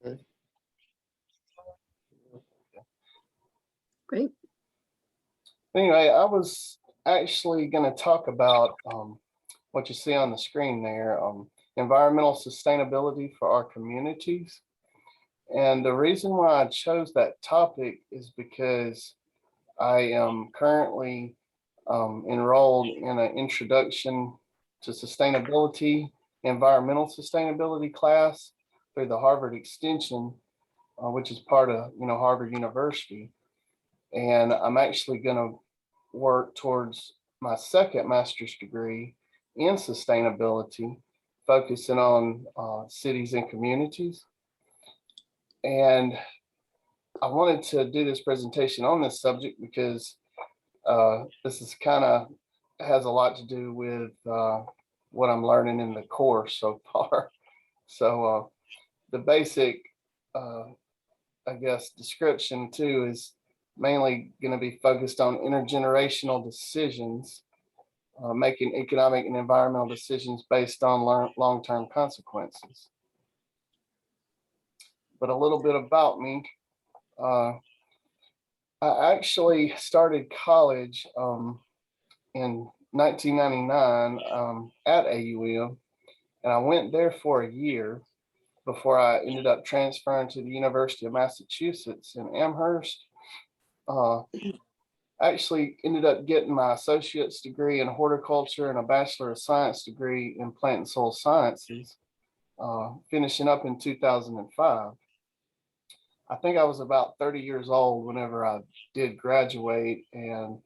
Okay. Great. Anyway, I was actually going to talk about what you see on the screen there, environmental sustainability for our communities. And the reason why I chose that topic is because I am currently enrolled in an introduction to sustainability, environmental sustainability class through the Harvard Extension, which is part of Harvard University. And I'm actually going to work towards my second master's degree in sustainability, focusing on cities and communities. And I wanted to do this presentation on this subject because this is kind of has a lot to do with what I'm learning in the course so far. So the basic, I guess, description too is mainly going to be focused on intergenerational decisions, making economic and environmental decisions based on long-term consequences. But a little bit about me. I actually started college in 1999 at AUM, and I went there for a year before I ended up transferring to the University of Massachusetts in Amherst. Actually ended up getting my associate's degree in horticulture and a Bachelor of Science degree in plant and soil sciences, finishing up in 2005. I think I was about 30 years old whenever I did graduate, and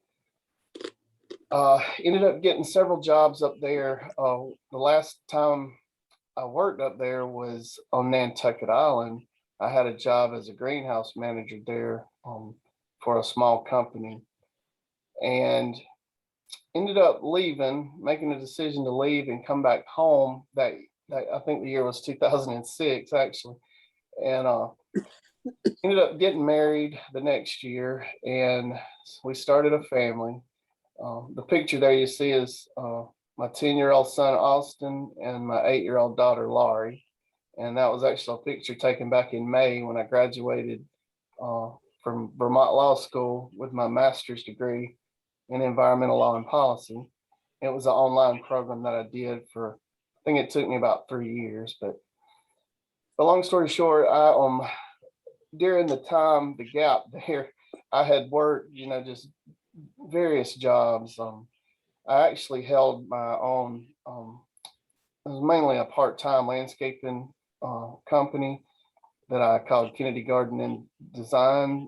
ended up getting several jobs up there. The last time I worked up there was on Nantucket Island. I had a job as a greenhouse manager there for a small company, and ended up leaving, making a decision to leave and come back home. That I think the year was 2006 actually, and ended up getting married the next year, and we started a family. The picture there you see is my 10-year-old son Austin and my 8-year-old daughter Laurie, and that was actually a picture taken back in May when I graduated from Vermont Law School with my master's degree in environmental law and policy. It was an online program that I did for, I think it took me about 3 years. But the long story short, I during the time, the gap there, I had worked, just various jobs. I actually held my own, it was mainly a part-time landscaping company that I called Kennedy Garden and Design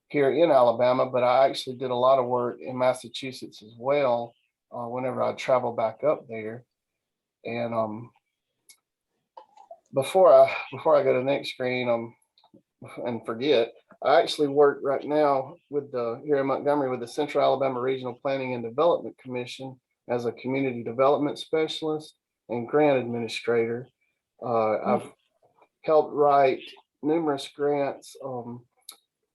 here in Alabama, but I actually did a lot of work in Massachusetts as well whenever I travel back up there. And before I go to the next screen, and forget, I actually work right now with here in Montgomery with the Central Alabama Regional Planning and Development Commission as a community development specialist and grant administrator. I've helped write numerous grants,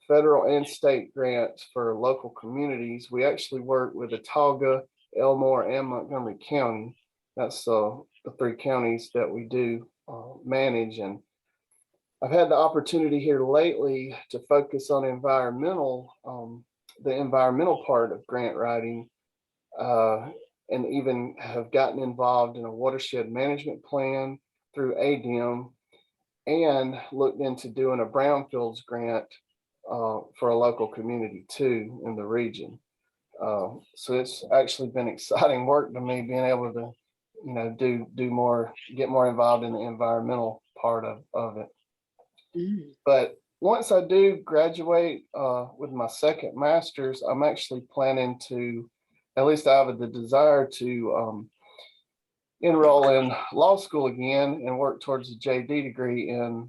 federal and state grants for local communities. We actually work with Autauga, Elmore, and Montgomery County. That's the 3 counties that we do manage. And I've had the opportunity here lately to focus on the environmental part of grant writing, and even have gotten involved in a watershed management plan through ADM, and looked into doing a brownfields grant for a local community too in the region. So it's actually been exciting work to me being able to, do more, get more involved in the environmental part of it. But once I do graduate with my second master's, I'm actually planning to, at least I have the desire to enroll in law school again and work towards a JD degree in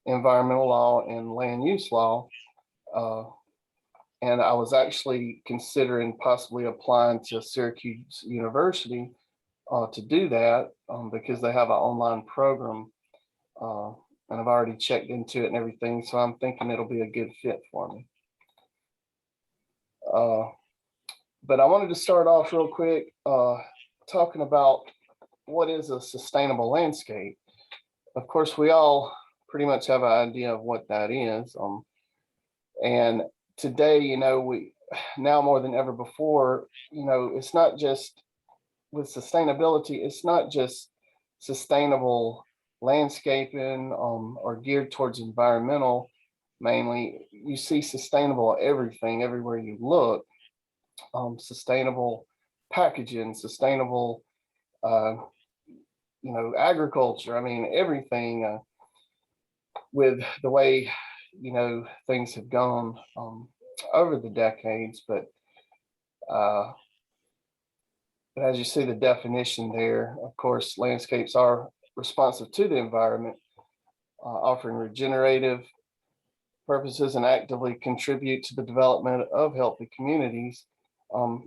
environmental law and land use law. And I was actually considering possibly applying to Syracuse University to do that because they have an online program. And I've already checked into it and everything, so I'm thinking it'll be a good fit for me. But I wanted to start off real quick talking about what is a sustainable landscape. Of course, we all pretty much have an idea of what that is. And today, we now more than ever before, it's not just with sustainability, it's not just sustainable landscaping or geared towards environmental mainly. You see sustainable everything everywhere you look. Sustainable packaging, sustainable agriculture. I mean, everything with the way things have gone over the decades. But as you see the definition there, of course, landscapes are responsive to the environment, offering regenerative purposes and actively contribute to the development of healthy communities.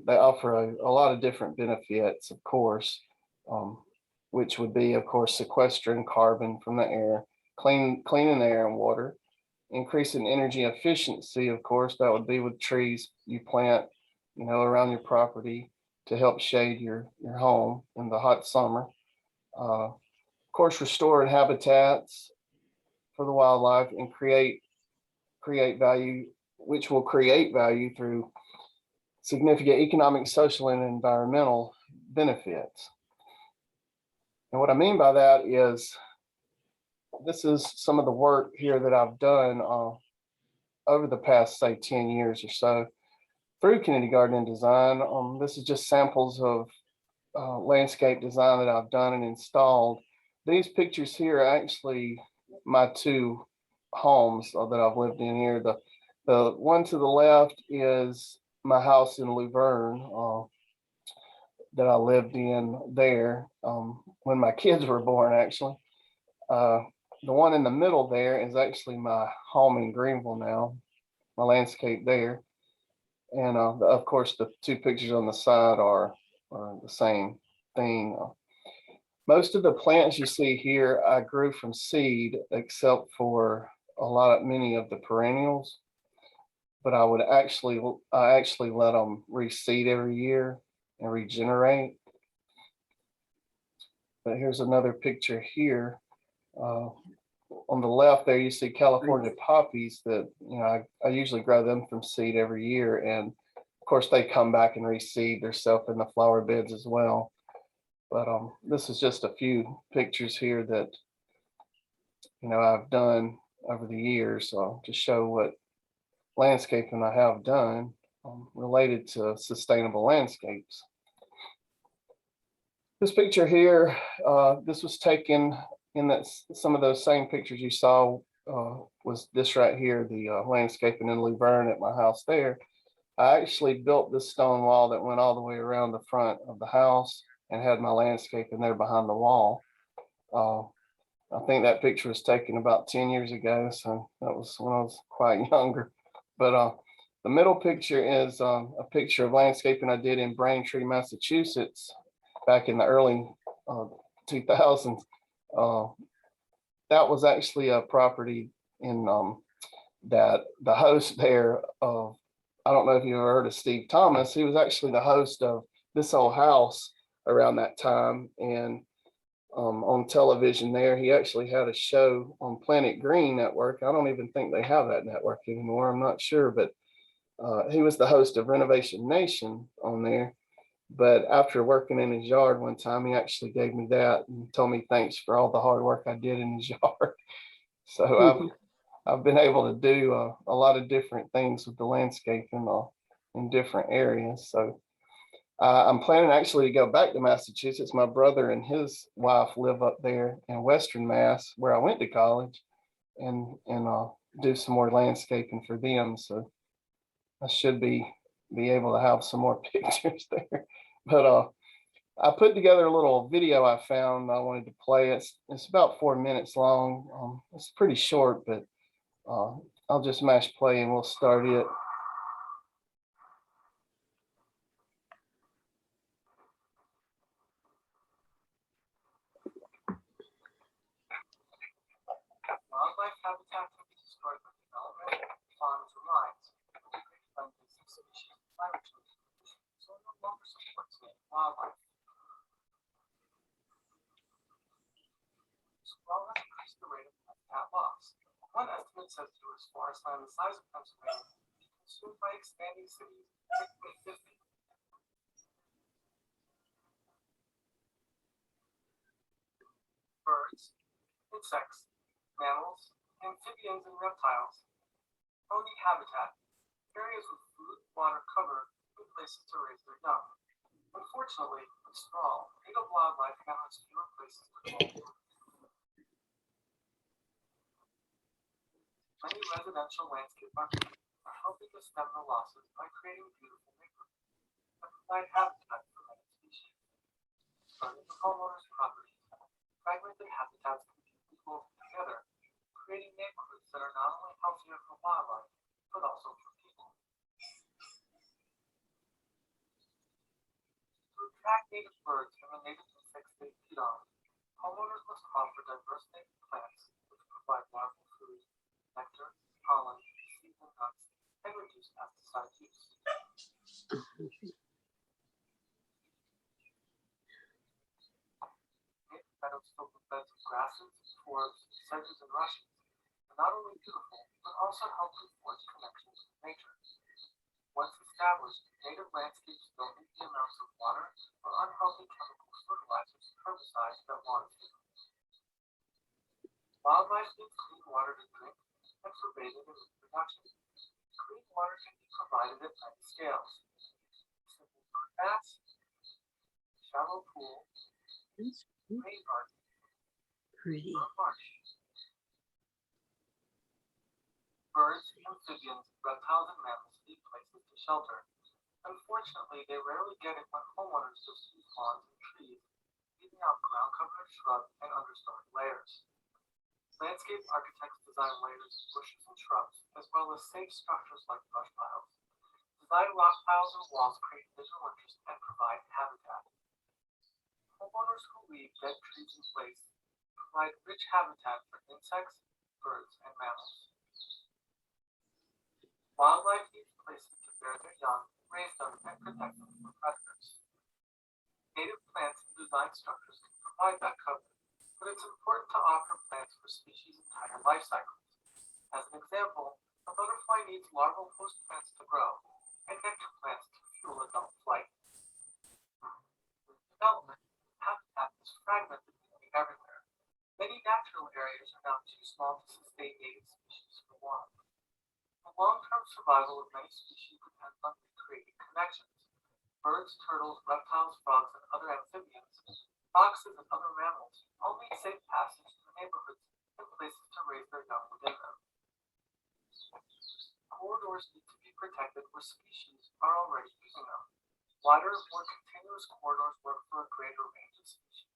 They offer a lot of different benefits, of course, which would be, of course, sequestering carbon from the air, cleaning the air and water, increasing energy efficiency. Of course, that would be with trees you plant, around your property to help shade your home in the hot summer. Of course, restoring habitats for the wildlife and create value, which will create value through significant economic, social, and environmental benefits. And what I mean by that is, this is some of the work here that I've done over the past, say, 10 years or so through Kennedy Garden and Design. This is just samples of landscape design that I've done and installed. These pictures here are actually my two homes that I've lived in here. The one to the left is my house in Luverne that I lived in there when my kids were born, actually. The one in the middle there is actually my home in Greenville now, my landscape there. And of course, the two pictures on the side are the same thing. Most of the plants you see here, I grew from seed, except for many of the perennials. But I actually let them reseed every year and regenerate. But here's another picture here. On the left there, you see California poppies that, I usually grow them from seed every year. And of course, they come back and reseed themselves in the flower beds as well. But this is just a few pictures here that, I've done over the years to show what landscaping I have done related to sustainable landscapes. This picture here, this was taken in some of those same pictures you saw was this right here, the landscaping in Luverne at my house there. I actually built this stone wall that went all the way around the front of the house and had my landscaping there behind the wall. I think that picture was taken about 10 years ago, so that was when I was quite younger. But the middle picture is a picture of landscaping I did in Braintree, Massachusetts, back in the early 2000s. That was actually a property in that the host there of, I don't know if you ever heard of Steve Thomas. He was actually the host of This Old House around that time. And on television there, he actually had a show on Planet Green Network. I don't even think they have that network anymore. I'm not sure, but he was the host of Renovation Nation on there. But after working in his yard one time, he actually gave me that and told me thanks for all the hard work I did in his yard. So I've been able to do a lot of different things with the landscaping in different areas. So I'm planning actually to go back to Massachusetts. My brother and his wife live up there in Western Mass, where I went to college, and do some more landscaping for them. So I should be able to have some more pictures there. But I put together a little video I found I wanted to play. It's about 4 minutes long. It's pretty short, but I'll just mash play and we'll start it. Wildlife habitat can be destroyed by development, farms, or mines. So no longer supports native wildlife. So wildlife increase the rate of habitat loss. says U.S. forest land the size of Pennsylvania consumed by expanding cities by 2050. Birds, insects, mammals, amphibians, and reptiles all need habitat, areas with food, water, cover, and places to raise their young. Unfortunately, with sprawl, native wildlife now has fewer places to go. Many residential landscape architects are helping to stem the losses by creating beautiful neighborhoods that provide habitat for many species. Starting with homeowners' properties, fragmented habitats can keep people together, creating neighborhoods that are not only healthier for wildlife, but also for people. To attract native birds and the native insects they feed on, homeowners must offer diverse native plants which provide larval food, nectar, pollen, seeds and nuts, and reduce pesticide use. Native meadows filled with beds of grasses, forbs, sedges, and rushes are not only beautiful, but also help to forge connections with nature. Once established, native landscapes don't need the amounts of water or unhealthy chemical fertilizers and herbicides that want to. Wildlife needs clean water to drink and for bathing and reproduction. Clean water can be provided at many scales. Simple bird baths, shallow pools, rain gardens, or marsh. Birds, amphibians, reptiles, and mammals need places to shelter. Unfortunately, they rarely get it when homeowners just use lawns and trees, leaving out ground cover, shrub, and understory layers. Landscape architects design layers of bushes and shrubs, as well as safe structures like brush piles. Design rock piles or walls create visual interest and provide habitat. Homeowners who leave dead trees in place provide rich habitat for insects, birds, and mammals. Wildlife needs places to bear their young, raise them, and protect them from predators. Native plants and design structures can provide that cover, but it's important to offer plants for species' entire life cycles. As an example, a butterfly needs larval host plants to grow, and nectar plants to fuel adult flight. With development, habitat is fragmented nearly everywhere. Many natural areas are now too small to sustain native species for one. The long-term survival of many species depends on recreating connections. Birds, turtles, reptiles, frogs, and other amphibians, foxes, and other mammals all need safe passage to neighborhoods and places to raise their young within them. Corridors need to be protected where species are already using them. Wider, more continuous corridors work for a greater range of species.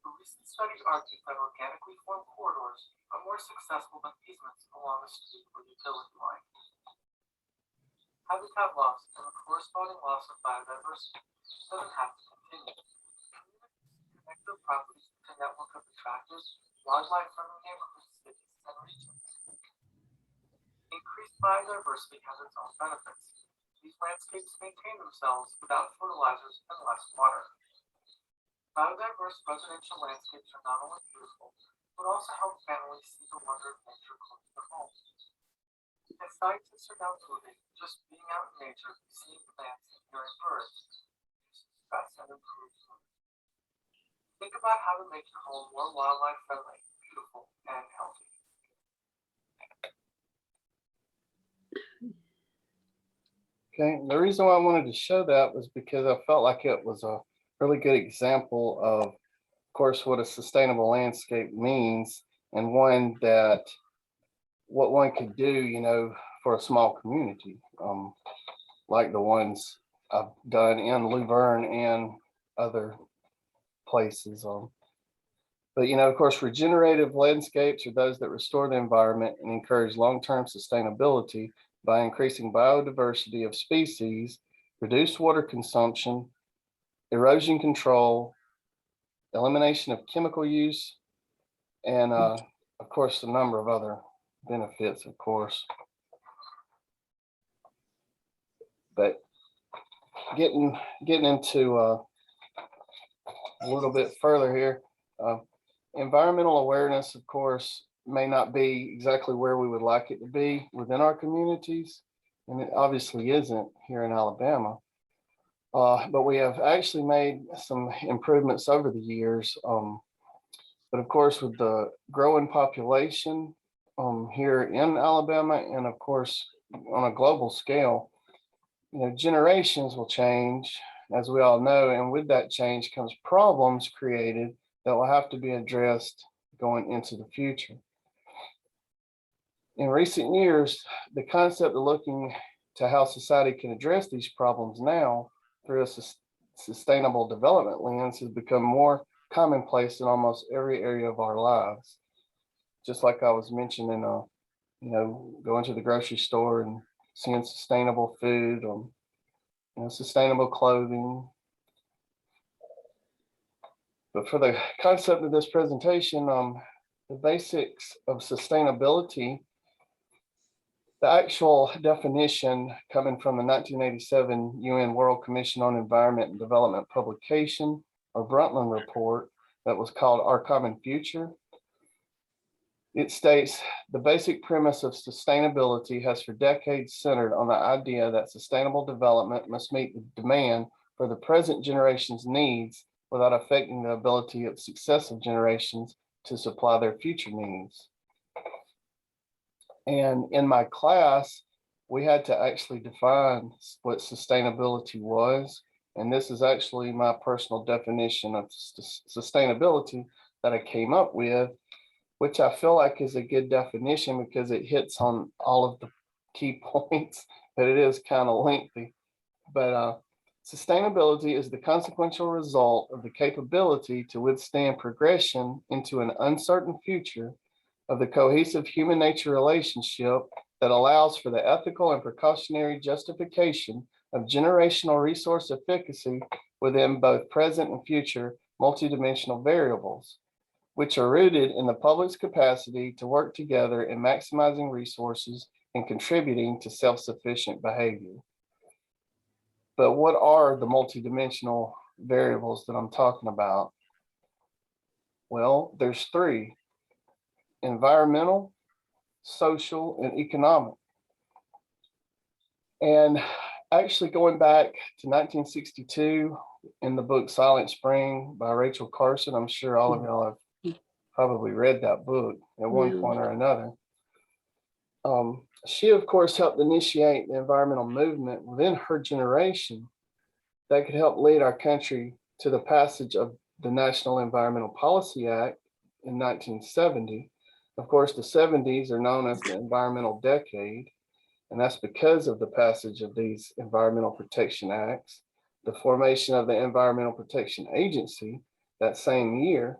A recent study argued that organically formed corridors are more successful than easements along a street or utility line. Habitat loss and the corresponding loss of biodiversity doesn't have to continue. Communities connect their properties to a network of attractive, wildlife-friendly neighborhoods, cities, and regions. Increased biodiversity has its own benefits. These landscapes maintain themselves without fertilizers and less water. Biodiverse residential landscapes are not only beautiful, but also help families see the wonder of nature close to their homes. As scientists are now proving, just being out in nature, seeing plants, and hearing birds, reduces stress and improves mood. Think about how to make your home more wildlife friendly, beautiful, and healthy. Okay, the reason why I wanted to show that was because I felt like it was a really good example of course, what a sustainable landscape means, and one that what one could do, for a small community, like the ones I've done in Luverne and other places. But of course, regenerative landscapes are those that restore the environment and encourage long-term sustainability by increasing biodiversity of species, reduce water consumption, erosion control, elimination of chemical use, and of course, a number of other benefits, of course. But getting into a little bit further here, environmental awareness, of course, may not be exactly where we would like it to be within our communities, and it obviously isn't here in Alabama. But we have actually made some improvements over the years. But of course, with the growing population here in Alabama, and of course on a global scale, generations will change, as we all know, and with that change comes problems created that will have to be addressed going into the future. In recent years, the concept of looking to how society can address these problems now through a sustainable development lens has become more commonplace in almost every area of our lives. Just like I was mentioning, going to the grocery store and seeing sustainable food, sustainable clothing. But for the concept of this presentation, the basics of sustainability, the actual definition coming from the 1987 UN World Commission on Environment and Development publication, or Brundtland report, that was called Our Common Future. It states the basic premise of sustainability has for decades centered on the idea that sustainable development must meet the demand for the present generation's needs without affecting the ability of successive generations to supply their future needs. And in my class, we had to actually define what sustainability was. And this is actually my personal definition of sustainability that I came up with, which I feel like is a good definition because it hits on all of the key points, but it is kind of lengthy. But sustainability is the consequential result of the capability to withstand progression into an uncertain future of the cohesive human nature relationship that allows for the ethical and precautionary justification of generational resource efficacy within both present and future multidimensional variables, which are rooted in the public's capacity to work together in maximizing resources and contributing to self-sufficient behavior. But what are the multidimensional variables that I'm talking about? Well, there's three: environmental, social, and economic. And actually going back to 1962 in the book Silent Spring by Rachel Carson, I'm sure all of y'all have probably read that book at one point or another. She, of course, helped initiate the environmental movement within her generation that could help lead our country to the passage of the National Environmental Policy Act in 1970. Of course, the 70s are known as the environmental decade, and that's because of the passage of these environmental protection acts, the formation of the Environmental Protection Agency that same year,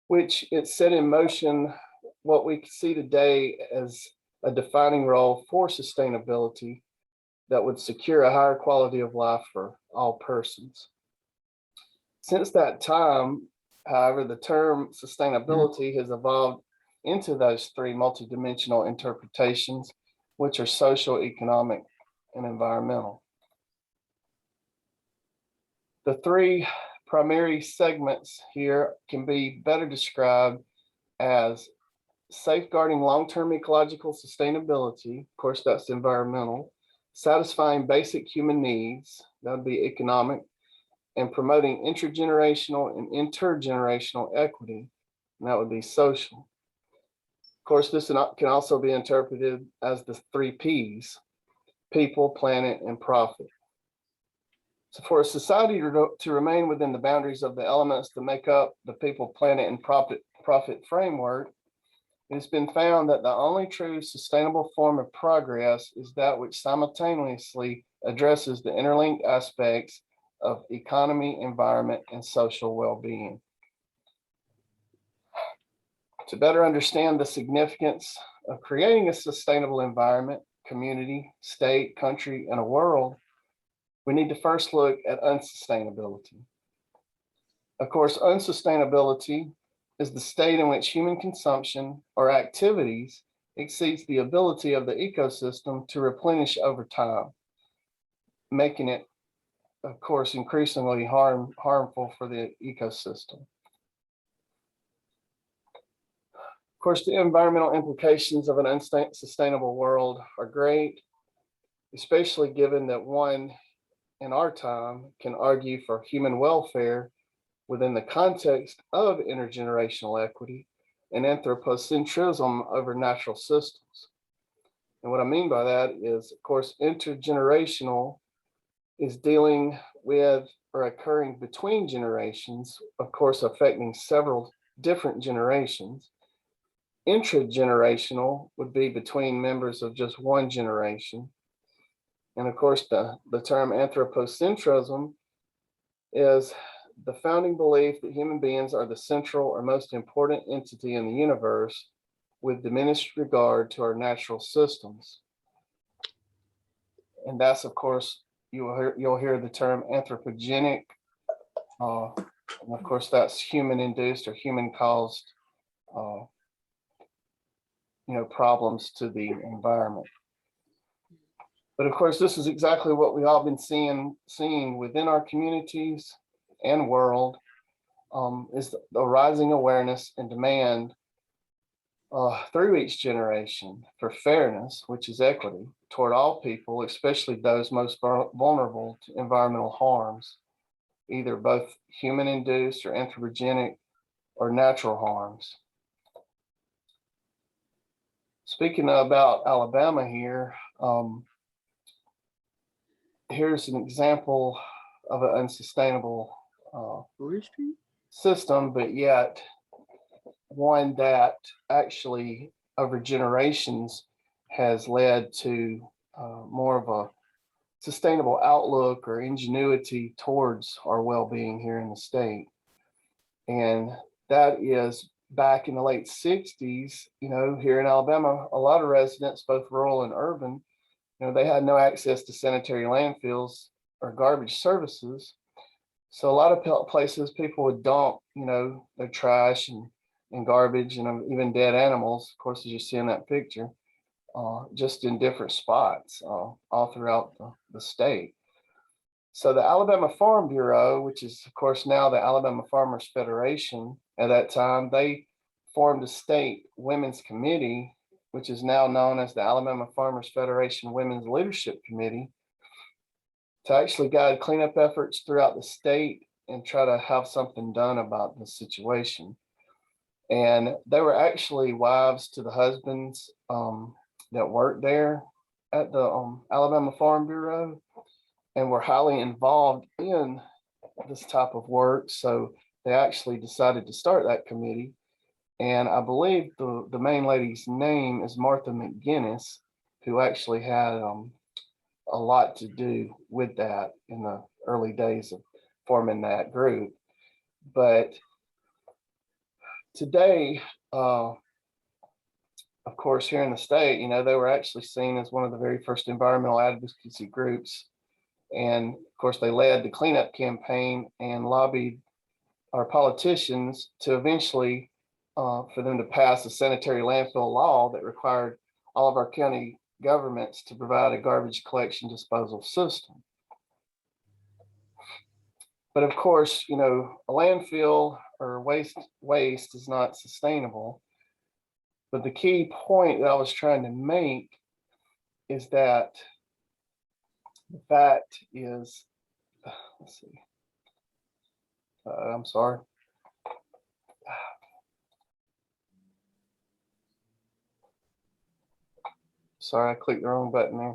which it set in motion what we see today as a defining role for sustainability that would secure a higher quality of life for all persons. Since that time, however, the term sustainability has evolved into those three multidimensional interpretations, which are social, economic, and environmental. The three primary segments here can be better described as safeguarding long-term ecological sustainability, of course, that's environmental, satisfying basic human needs, that would be economic, and promoting intergenerational and intergenerational equity, and that would be social. Of course, this can also be interpreted as the three Ps: people, planet, and profit. So for a society to remain within the boundaries of the elements that make up the people, planet, and profit framework, it's been found that the only true sustainable form of progress is that which simultaneously addresses the interlinked aspects of economy, environment, and social well-being. To better understand the significance of creating a sustainable environment, community, state, country, and a world, we need to first look at unsustainability. Of course, unsustainability is the state in which human consumption or activities exceeds the ability of the ecosystem to replenish over time, making it, of course, increasingly harmful for the ecosystem. Of course, the environmental implications of an unsustainable world are great, especially given that one in our time can argue for human welfare within the context of intergenerational equity and anthropocentrism over natural systems. And what I mean by that is, of course, intergenerational is dealing with or occurring between generations, of course, affecting several different generations. Intragenerational would be between members of just one generation. And of course, the term anthropocentrism is the founding belief that human beings are the central or most important entity in the universe with diminished regard to our natural systems. And that's, of course, you'll hear the term anthropogenic. And of course, that's human induced or human caused problems to the environment. But of course, this is exactly what we all been seeing within our communities and world, is the rising awareness and demand through each generation for fairness, which is equity, toward all people, especially those most vulnerable to environmental harms, either both human-induced or anthropogenic or natural harms. Speaking about Alabama here, here's an example of an unsustainable system, but yet one that actually over generations has led to more of a sustainable outlook or ingenuity towards our well-being here in the state. And that is back in the late 60s, here in Alabama, a lot of residents, both rural and urban, they had no access to sanitary landfills or garbage services. So a lot of places people would dump, their trash and garbage and even dead animals, of course, as you see in that picture, just in different spots all throughout the state. So the Alabama Farm Bureau, which is of course now the Alabama Farmers Federation, at that time, they formed a state women's committee, which is now known as the Alabama Farmers Federation Women's Leadership Committee, to actually guide cleanup efforts throughout the state and try to have something done about the situation. And they were actually wives to the husbands that worked there at the Alabama Farm Bureau and were highly involved in this type of work. So they actually decided to start that committee. And I believe the main lady's name is Martha McGinnis, who actually had a lot to do with that in the early days of forming that group. But today, of course, here in the state, they were actually seen as one of the very first environmental advocacy groups. And of course, they led the cleanup campaign and lobbied our politicians to eventually for them to pass a sanitary landfill law that required all of our county governments to provide a garbage collection disposal system. But of course, a landfill or waste is not sustainable. But the key point that I was trying to make is that the fact is, let's see, I'm sorry. Sorry, I clicked the wrong button there.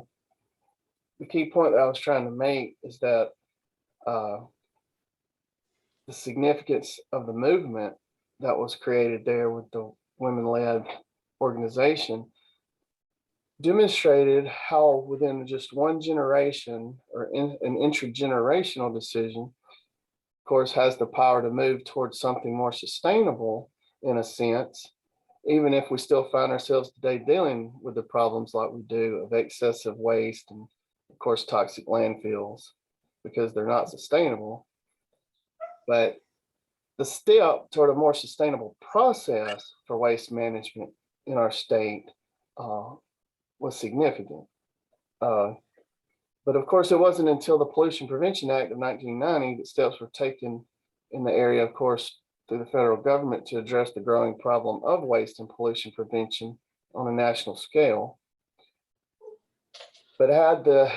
The key point that I was trying to make is that the significance of the movement that was created there with the women-led organization demonstrated how within just one generation or an intergenerational decision, of course, has the power to move towards something more sustainable in a sense, even if we still find ourselves today dealing with the problems like we do of excessive waste and of course toxic landfills because they're not sustainable. But the step toward a more sustainable process for waste management in our state was significant. But of course, it wasn't until the Pollution Prevention Act of 1990 that steps were taken in the area, of course, through the federal government to address the growing problem of waste and pollution prevention on a national scale. But had the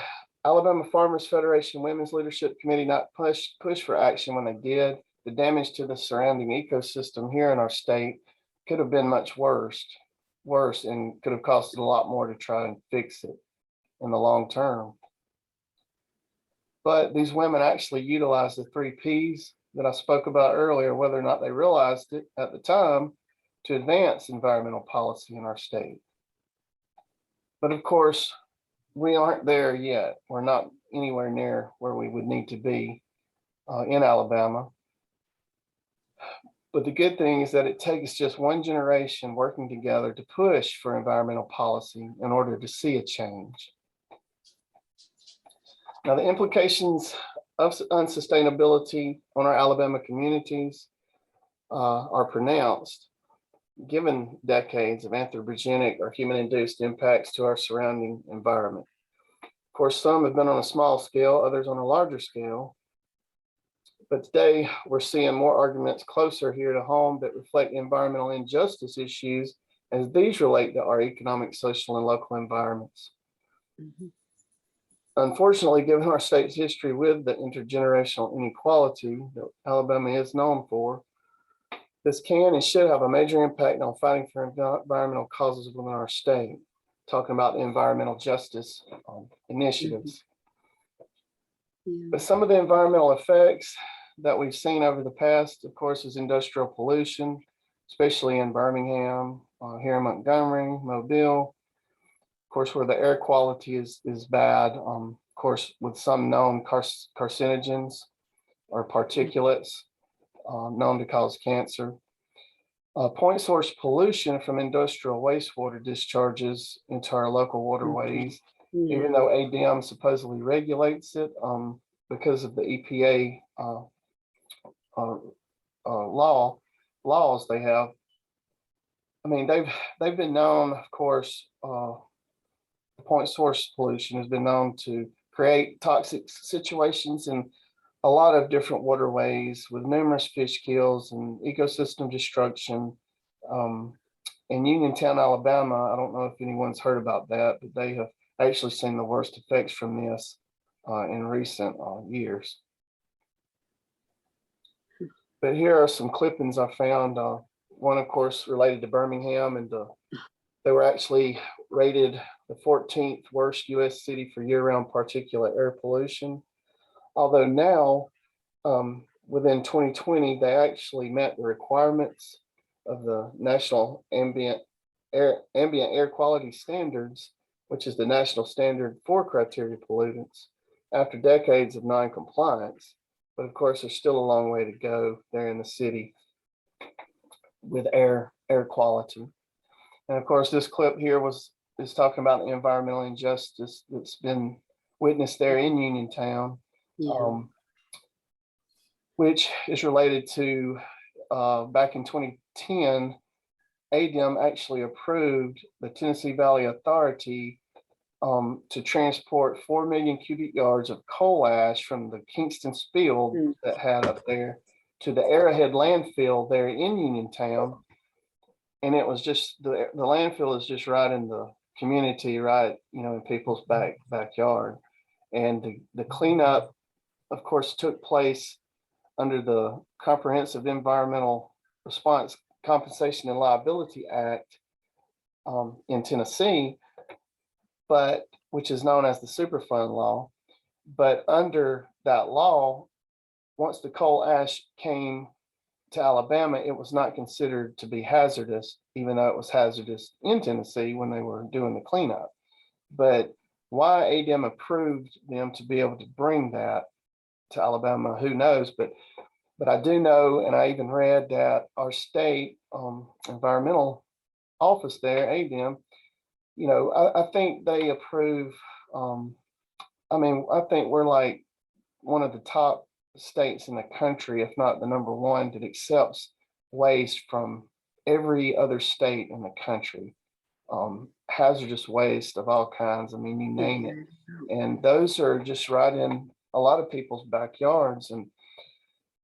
Alabama Farmers Federation Women's Leadership Committee not push for action when they did, the damage to the surrounding ecosystem here in our state could have been much worse, and could have costed a lot more to try and fix it in the long term. But these women actually utilized the 3 Ps that I spoke about earlier, whether or not they realized it at the time, to advance environmental policy in our state. But of course, we aren't there yet. We're not anywhere near where we would need to be in Alabama. But the good thing is that it takes just one generation working together to push for environmental policy in order to see a change. Now, the implications of unsustainability on our Alabama communities are pronounced, given decades of anthropogenic or human-induced impacts to our surrounding environment. Of course, some have been on a small scale, others on a larger scale. But today, we're seeing more arguments closer here to home that reflect environmental injustice issues as these relate to our economic, social, and local environments. Mm-hmm. Unfortunately, given our state's history with the intergenerational inequality that Alabama is known for, this can and should have a major impact on fighting for environmental causes within our state, talking about the environmental justice initiatives. Mm-hmm. But some of the environmental effects that we've seen over the past, of course, is industrial pollution, especially in Birmingham, here in Montgomery, Mobile, of course, where the air quality is bad, of course, with some known carcinogens or particulates known to cause cancer. Point source pollution from industrial wastewater discharges into our local waterways, even though ADM supposedly regulates it because of the EPA laws they have. I mean, they've been known, of course, point source pollution has been known to create toxic situations in a lot of different waterways with numerous fish kills and ecosystem destruction. In Uniontown, Alabama, I don't know if anyone's heard about that, but they have actually seen the worst effects from this in recent years. But here are some clippings I found. One, of course, related to Birmingham, and they were actually rated the 14th worst U.S. city for year-round particulate air pollution. Although now, within 2020, they actually met the requirements of the National Ambient Air Quality Standards, which is the national standard for criteria pollutants, after decades of non-compliance. But of course, there's still a long way to go there in the city with air quality. And of course, this clip here is talking about the environmental injustice that's been witnessed there in Uniontown, which is related to back in 2010, ADM actually approved the Tennessee Valley Authority to transport 4 million cubic yards of coal ash from the Kingston Spill that had up there to the Arrowhead landfill there in Uniontown. And it was just, the landfill is just right in the community, right, in people's backyard. And the cleanup, of course, took place under the Comprehensive Environmental Response Compensation and Liability Act in Tennessee, which is known as the Superfund law. But under that law, once the coal ash came to Alabama, it was not considered to be hazardous, even though it was hazardous in Tennessee when they were doing the cleanup. But why ADM approved them to be able to bring that to Alabama, who knows? But I do know, and I even read that our state environmental office there, ADM, I think they approve. I think we're like one of the top states in the country, if not the number one, that accepts waste from every other state in the country. Hazardous waste of all kinds. I mean, you name it. And those are just right in a lot of people's backyards. And,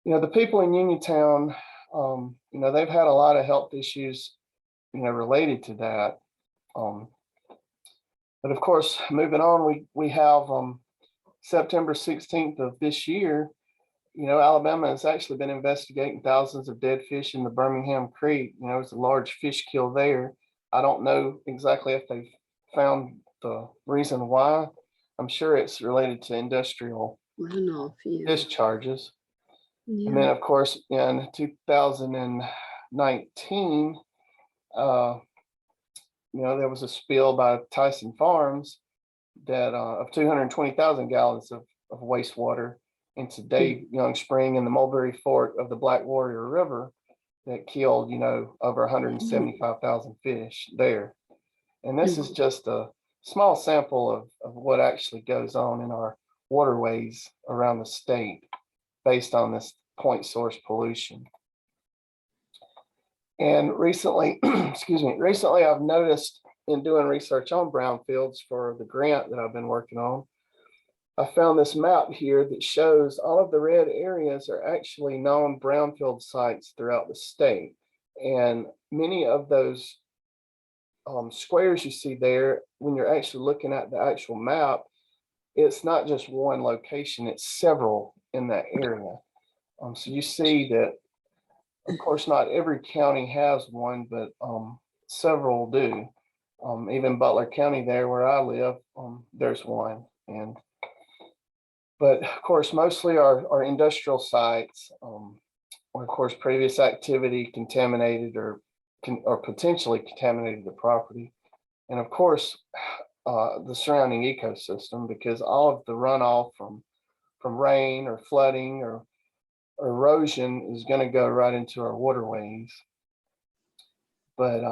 the people in Uniontown, You know, they've had a lot of health issues, you know, related to that. Um, but of course, moving on, we have September 16th of this year. You know, Alabama has actually been investigating thousands of dead fish in the Birmingham Creek. You know, it's a large fish kill there. I don't know exactly if they've found the reason why. I'm sure it's related to industrial Runoff, yeah. discharges. And then, Yeah. of course, in 2019, you know, there was a spill by Tyson Farms that of 220,000 gallons of wastewater into Dave Young Spring in the Mulberry Fork of the Black Warrior River that killed, you know, over 175,000 fish there. And this is just a small sample of what actually goes on in our waterways around the state based on this point source pollution. And recently, recently I've noticed in doing research on brownfields for the grant that I've been working on, I found this map here that shows all of the red areas are actually known brownfield sites throughout the state. And many of those squares you see there, when you're actually looking at the actual map, it's not just one location, it's several in that area. So you see that, of course, not every county has one, but several do. Even Butler County there where I live, there's one. But of course, mostly our industrial sites, where of course previous activity contaminated or potentially contaminated the property. And of course, the surrounding ecosystem, because all of the runoff from rain or flooding or erosion is going to go right into our waterways. But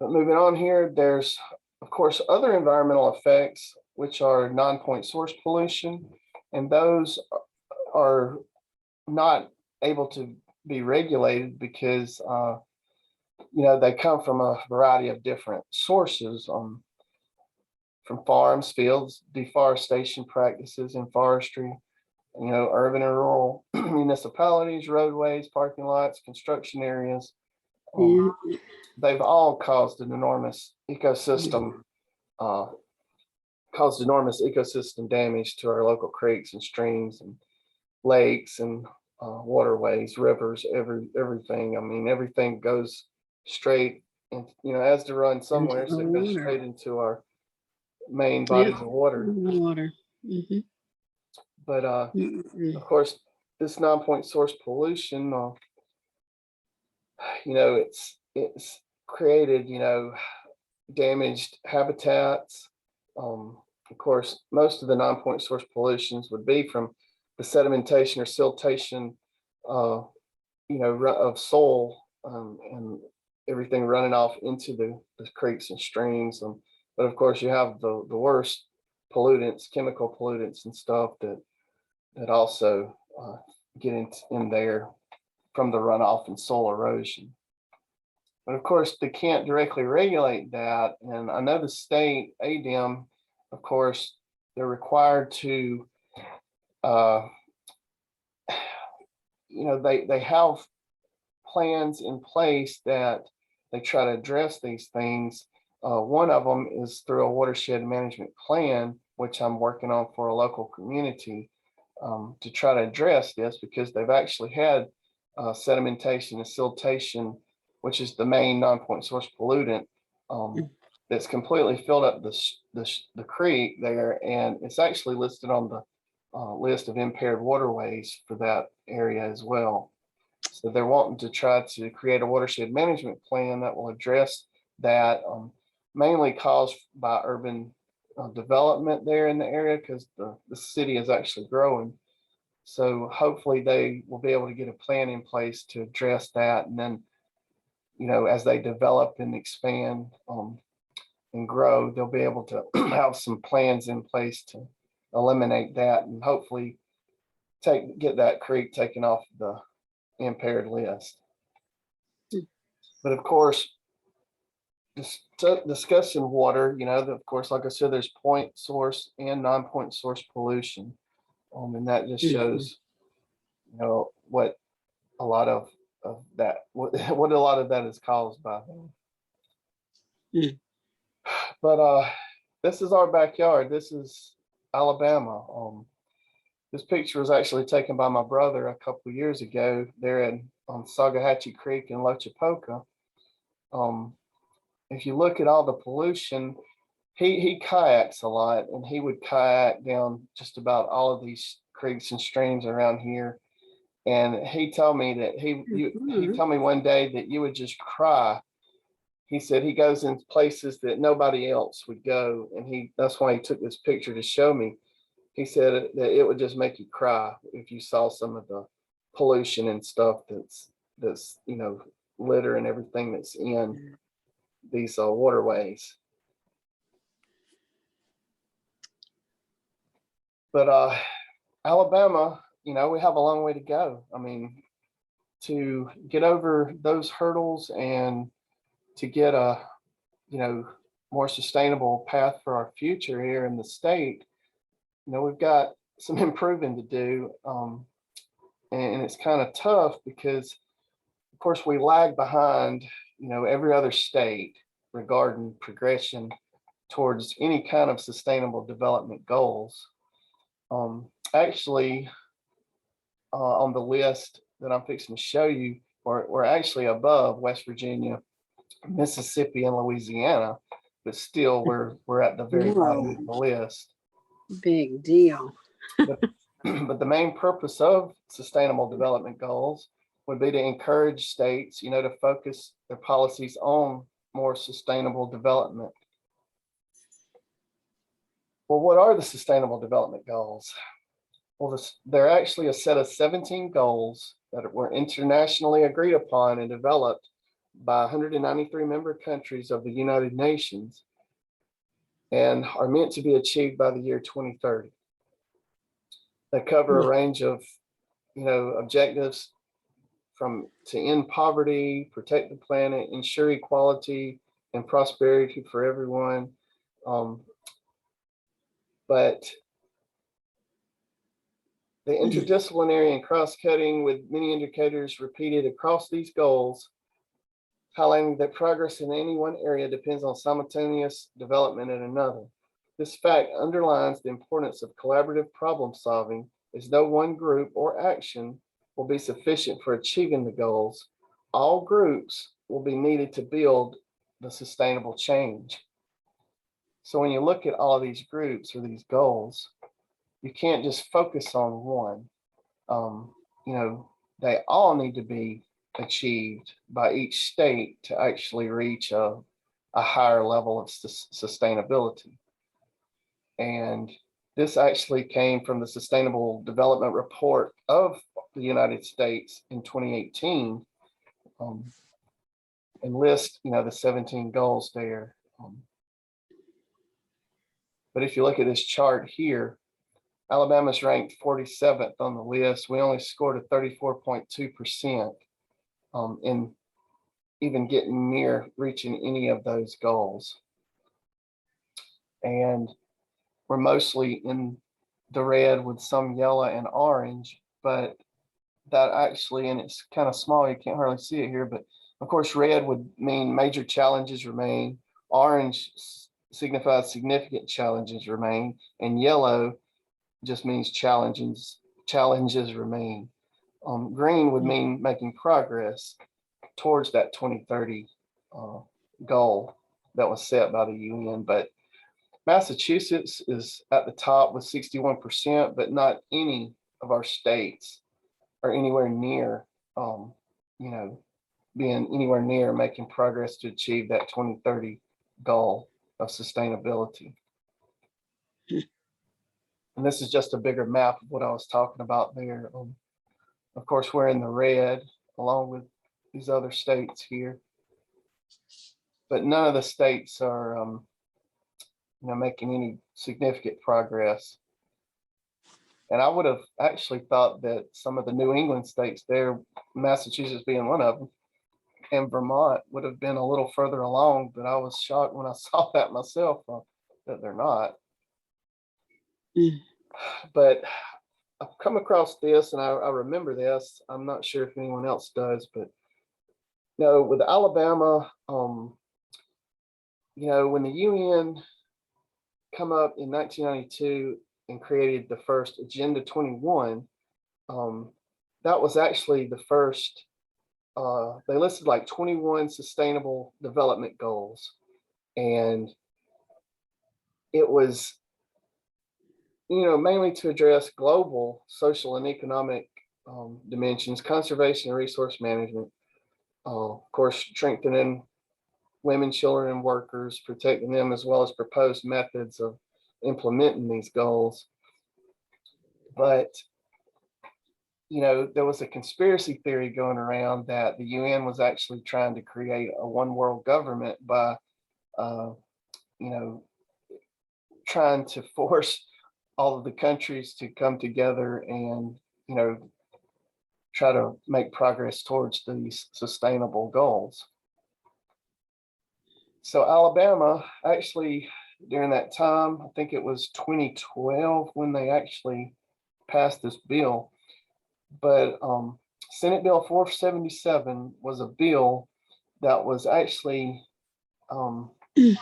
moving on here, there's of course other environmental effects, which are non-point source pollution, and those are not able to be regulated because you know, they come from a variety of different sources, from farms, fields, deforestation practices in forestry, you know, urban and rural municipalities, roadways, parking lots, construction areas. They've all caused an enormous ecosystem, damage to our local creeks and streams and lakes and waterways, rivers, everything. I mean, everything goes straight, and you know, has to run somewhere, so it goes straight into our main bodies of water. Water. But of course, this non-point source pollution, you know, it's created, you know, damaged habitats. Of course, most of the non-point source pollutions would be from the sedimentation or siltation, you know, of soil, and everything running off into the creeks and streams. But of course, you have the worst pollutants, chemical pollutants and stuff that also get in there from the runoff and soil erosion. But of course, they can't directly regulate that. And I know the state ADM, of course, they're required to, you know, they have plans in place that they try to address these things. One of them is through a watershed management plan, which I'm working on for a local community, to try to address this, because they've actually had sedimentation and siltation, which is the main non-point source pollutant, that's completely filled up the creek there, and it's actually listed on the list of impaired waterways for that area as well. So they're wanting to try to create a watershed management plan that will address that, mainly caused by urban development there in the area, because the city is actually growing. So hopefully they will be able to get a plan in place to address that. And then, you know, as they develop and expand and grow, they'll be able to have some plans in place to eliminate that and hopefully get that creek taken off the impaired list. But of course, discussing water, you know, of course, like I said, there's point source and non-point source pollution. And that just shows, you know, what a lot of that, what a lot of that is caused by them. Mm. But this is our backyard. This is Alabama. This picture was actually taken by my brother a couple of years ago there on Sagahatchee Creek in Lochapoka. If you look at all the pollution, he kayaks a lot, and he would kayak down just about all of these creeks and streams around here. And he told me that he told me one day that you would just cry. He said he goes in places that nobody else would go, and that's why he took this picture to show me. He said that it would just make you cry if you saw some of the pollution and stuff that's you know, litter and everything that's in these waterways. But Alabama, you know, we have a long way to go. I mean, to get over those hurdles and to get a, you know, more sustainable path for our future here in the state, you know, we've got some improving to do. And it's kind of tough because, of course, we lag behind, you know, every other state regarding progression towards any kind of sustainable development goals. Actually, on the list that I'm fixing to show you, we're actually above West Virginia, Mississippi, and Louisiana, but still we're at the very bottom of the list. Big deal. But the main purpose of sustainable development goals would be to encourage states, you know, to focus their policies on more sustainable development. Well, what are the sustainable development goals? Well, they're actually a set of 17 goals that were internationally agreed upon and developed by 193 member countries of the United Nations and are meant to be achieved by the year 2030. They cover a range of, you know, objectives to end poverty, protect the planet, ensure equality and prosperity for everyone. But the interdisciplinary and cross-cutting with many indicators repeated across these goals, highlighting that progress in any one area depends on simultaneous development in another. This fact underlines the importance of collaborative problem solving, as no one group or action will be sufficient for achieving the goals. All groups will be needed to build the sustainable change. So when you look at all of these groups or these goals, you can't just focus on one. You know, they all need to be achieved by each state to actually reach a higher level of sustainability. And this actually came from the Sustainable Development Report of the United States in 2018, and list, you know, the 17 goals there. But if you look at this chart here, Alabama's ranked 47th on the list. We only scored a 34.2% in even getting near reaching any of those goals. And we're mostly in the red with some yellow and orange, but that actually, and it's kind of small, you can't hardly see it here, but of course, red would mean major challenges remain, orange signifies significant challenges remain, and yellow just means challenges remain. Green would mean making progress towards that 2030 goal that was set by the UN. But Massachusetts is at the top with 61%, but not any of our states are anywhere near, you know, being anywhere near making progress to achieve that 2030 goal of sustainability. And this is just a bigger map of what I was talking about there. Of course, we're in the red along with these other states here, but none of the states are, you know, making any significant progress. And I would have actually thought that some of the New England states there, Massachusetts being one of them, and Vermont would have been a little further along, but I was shocked when I saw that myself, that they're not. But I've come across this, and I remember this. I'm not sure if anyone else does, but with Alabama, when the UN come up in 1992 and created the first Agenda 21, that was actually the first. They listed like 21 sustainable development goals, and it was, mainly to address global social and economic dimensions, conservation and resource management, of course, strengthening women, children, and workers, protecting them, as well as proposed methods of implementing these goals. But, there was a conspiracy theory going around that the UN was actually trying to create a one world government by, trying to force all of the countries to come together and, try to make progress towards these sustainable goals. So Alabama actually, during that time, I think it was 2012 when they actually passed this bill. But Senate Bill 477 was a bill that was actually, it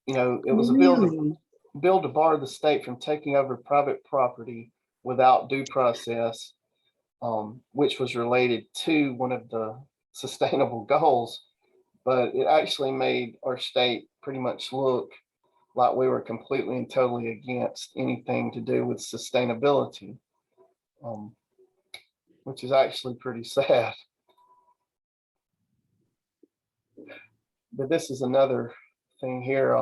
was a bill to bar the state from taking over private property without due process, which was related to one of the sustainable goals. But it actually made our state pretty much look like we were completely and totally against anything to do with sustainability, which is actually pretty sad. But this is another thing here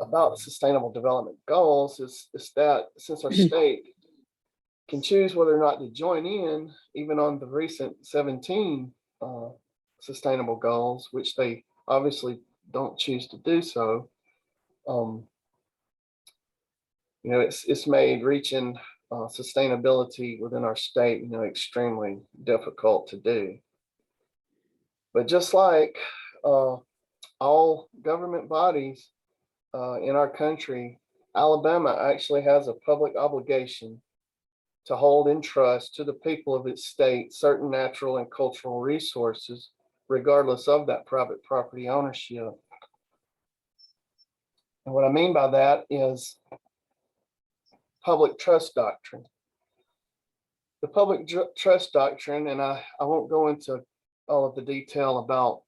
about sustainable development goals is that since our state can choose whether or not to join in, even on the recent 17 sustainable goals, which they obviously don't choose to do so, it's made reaching sustainability within our state, extremely difficult to do. But just like all government bodies in our country, Alabama actually has a public obligation to hold in trust to the people of its state certain natural and cultural resources, regardless of that private property ownership. And what I mean by that is public trust doctrine. The public trust doctrine, and I won't go into all of the detail about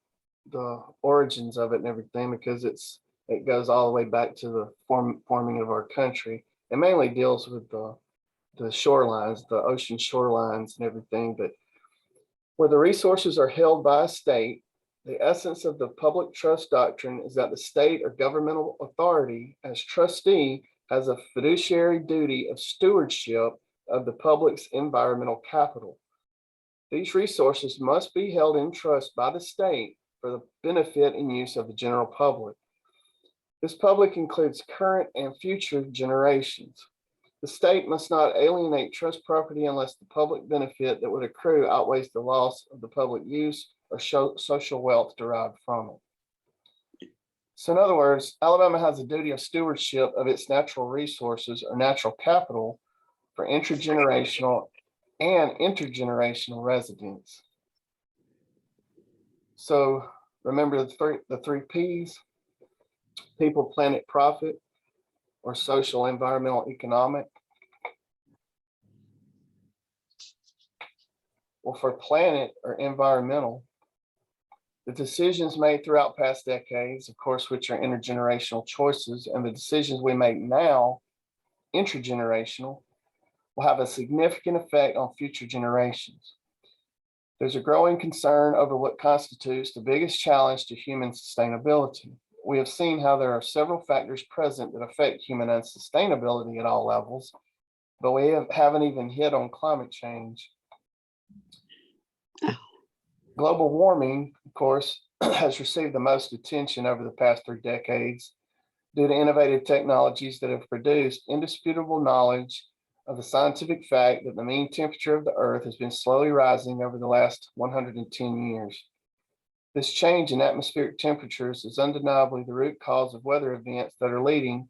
the origins of it and everything, because it goes all the way back to the forming of our country. It mainly deals with the shorelines, the ocean shorelines and everything, but where the resources are held by a state, the essence of the public trust doctrine is that the state or governmental authority as trustee has a fiduciary duty of stewardship of the public's environmental capital. These resources must be held in trust by the state for the benefit and use of the general public. This public includes current and future generations. The state must not alienate trust property unless the public benefit that would accrue outweighs the loss of the public use or social wealth derived from it. So in other words, Alabama has a duty of stewardship of its natural resources or natural capital for intergenerational and intergenerational residents. So remember the three P's: people, planet, profit, or social, environmental, economic. Well, for planet or environmental, the decisions made throughout past decades, of course, which are intergenerational choices, and the decisions we make now, intergenerational, will have a significant effect on future generations. There's a growing concern over what constitutes the biggest challenge to human sustainability. We have seen how there are several factors present that affect human sustainability at all levels, but we haven't even hit on climate change. Global warming, of course, has received the most attention over the past 3 decades due to innovative technologies that have produced indisputable knowledge of the scientific fact that the mean temperature of the Earth has been slowly rising over the last 110 years. This change in atmospheric temperatures is undeniably the root cause of weather events that are leading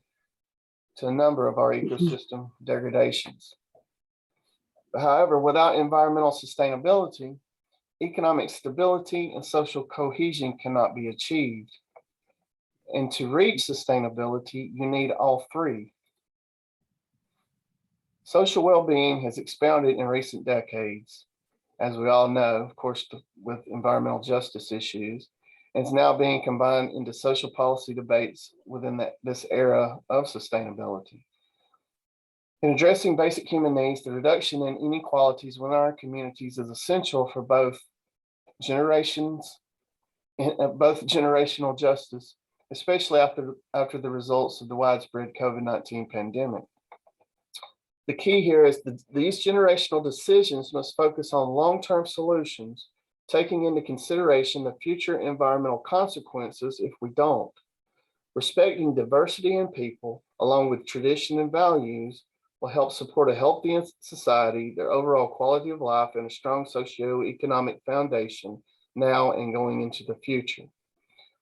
to a number of our ecosystem degradations. However, without environmental sustainability, economic stability and social cohesion cannot be achieved. And to reach sustainability, you need all three. Social well-being has expounded in recent decades, as we all know, of course, with environmental justice issues, and is now being combined into social policy debates within this era of sustainability. In addressing basic human needs, the reduction in inequalities within our communities is essential for both generational justice, especially after the results of the widespread COVID-19 pandemic. The key here is that these generational decisions must focus on long-term solutions, taking into consideration the future environmental consequences if we don't. Respecting diversity in people, along with tradition and values, will help support a healthy society, their overall quality of life, and a strong socioeconomic foundation now and going into the future.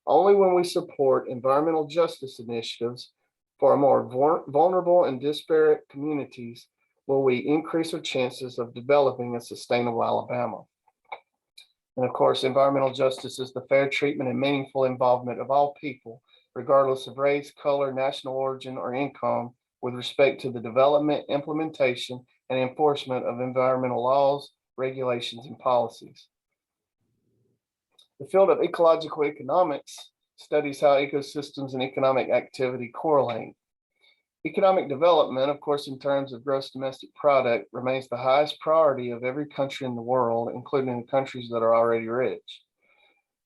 Only when we support environmental justice initiatives for our more vulnerable and disparate communities will we increase our chances of developing a sustainable Alabama. And of course, environmental justice is the fair treatment and meaningful involvement of all people, regardless of race, color, national origin, or income, with respect to the development, implementation, and enforcement of environmental laws, regulations, and policies. The field of ecological economics studies how ecosystems and economic activity correlate. Economic development, of course, in terms of gross domestic product, remains the highest priority of every country in the world, including the countries that are already rich.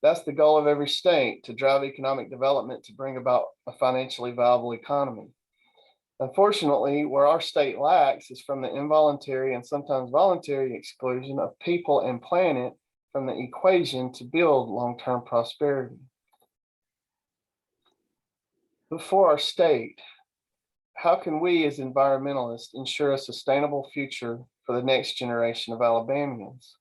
That's the goal of every state, to drive economic development to bring about a financially viable economy. Unfortunately, where our state lacks is from the involuntary and sometimes voluntary exclusion of people and planet from the equation to build long-term prosperity. For our state, how can we as environmentalists ensure a sustainable future for the next generation of Alabamians?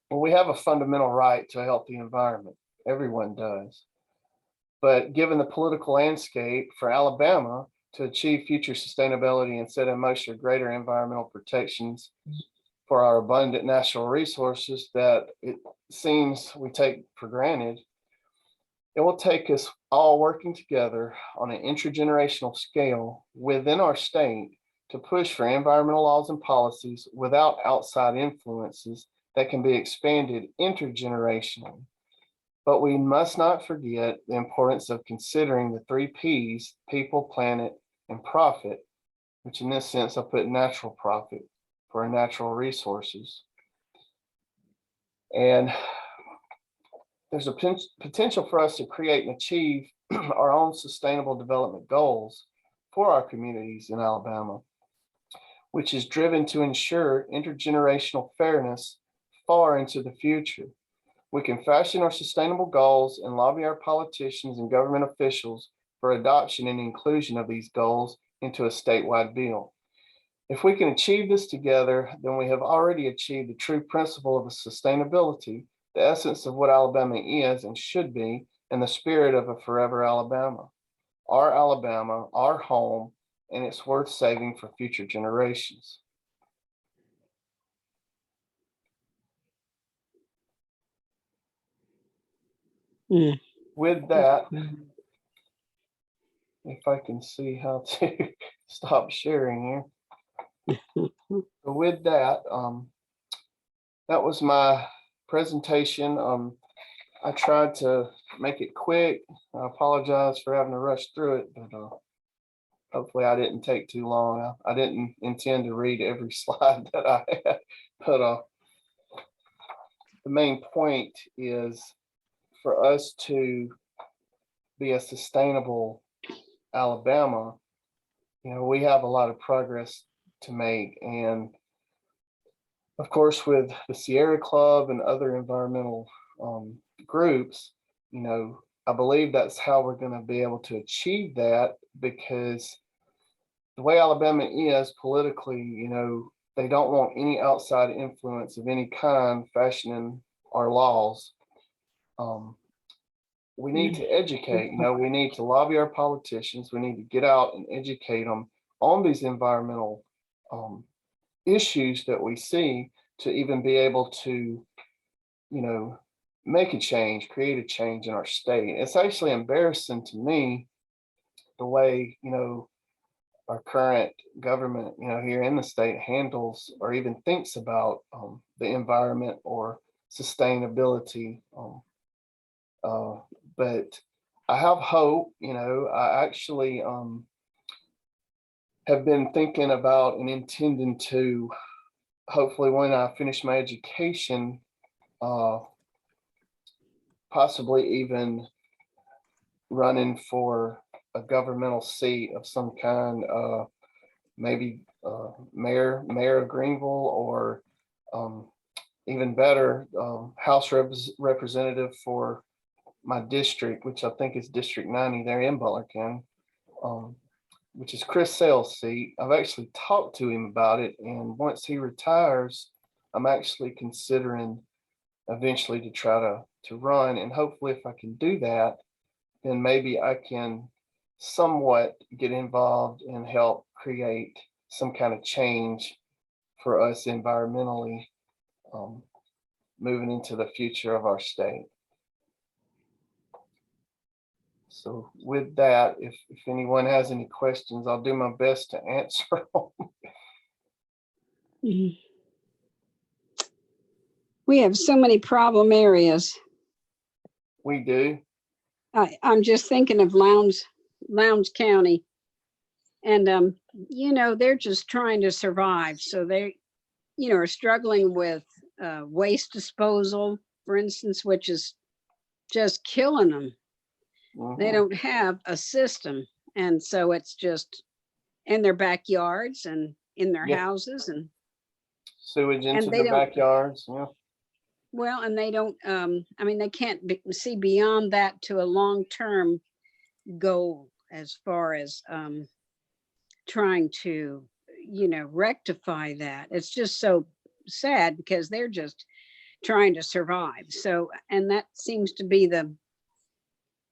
Well, we have a fundamental right to a healthy environment. Everyone does. But given the political landscape for Alabama to achieve future sustainability and set in motion greater environmental protections for our abundant natural resources that it seems we take for granted, it will take us all working together on an intergenerational scale within our state to push for environmental laws and policies without outside influences that can be expanded intergenerationally. But we must not forget the importance of considering the 3 Ps, people, planet, and profit, which in this sense I put natural profit for our natural resources. And there's a potential for us to create and achieve our own sustainable development goals for our communities in Alabama, which is driven to ensure intergenerational fairness far into the future. We can fashion our sustainable goals and lobby our politicians and government officials for adoption and inclusion of these goals into a statewide bill. If we can achieve this together, then we have already achieved the true principle of sustainability, the essence of what Alabama is and should be, and the spirit of a forever Alabama, our home, and it's worth saving for future generations. Mm. With that, if I can see how to stop sharing here. So with that, that was my presentation. I tried to make it quick. I apologize for having to rush through it, but hopefully I didn't take too long. I didn't intend to read every slide that I had, but the main point is for us to be a sustainable Alabama, we have a lot of progress to make. And of course, with the Sierra Club and other environmental groups, I believe that's how we're going to be able to achieve that, because the way Alabama is politically, they don't want any outside influence of any kind fashioning our laws. we need to educate, we need to lobby our politicians. We need to get out and educate them on these environmental issues that we see, to even be able to, make a change, create a change in our state. It's actually embarrassing to me the way, our current government, here in the state handles or even thinks about the environment or sustainability. But I have hope. I actually have been thinking about and intending to, hopefully when I finish my education, possibly even running for a governmental seat of some kind, maybe mayor of Greenville, or even better, House representative for my district, which I think is District 90 there in Butler County, which is Chris Sale's seat. I've actually talked to him about it, and once he retires, I'm actually considering eventually to try to run, and hopefully if I can do that, then maybe I can somewhat get involved and help create some kind of change for us environmentally, moving into the future of our state. So with that, if anyone has any questions, I'll do my best to answer them. Mhm. We have so many problem areas. We do. I'm just thinking of Lowndes County. And, they're just trying to survive. So they, are struggling with waste disposal, for instance, which is just killing them. They don't have a system. And so it's just in their backyards and in their houses, and sewage into they the don't- backyards. Yeah. well, and they don't, they can't see beyond that to a long-term goal as far as trying to, rectify that. It's just so sad because they're just trying to survive. So, and that seems to be the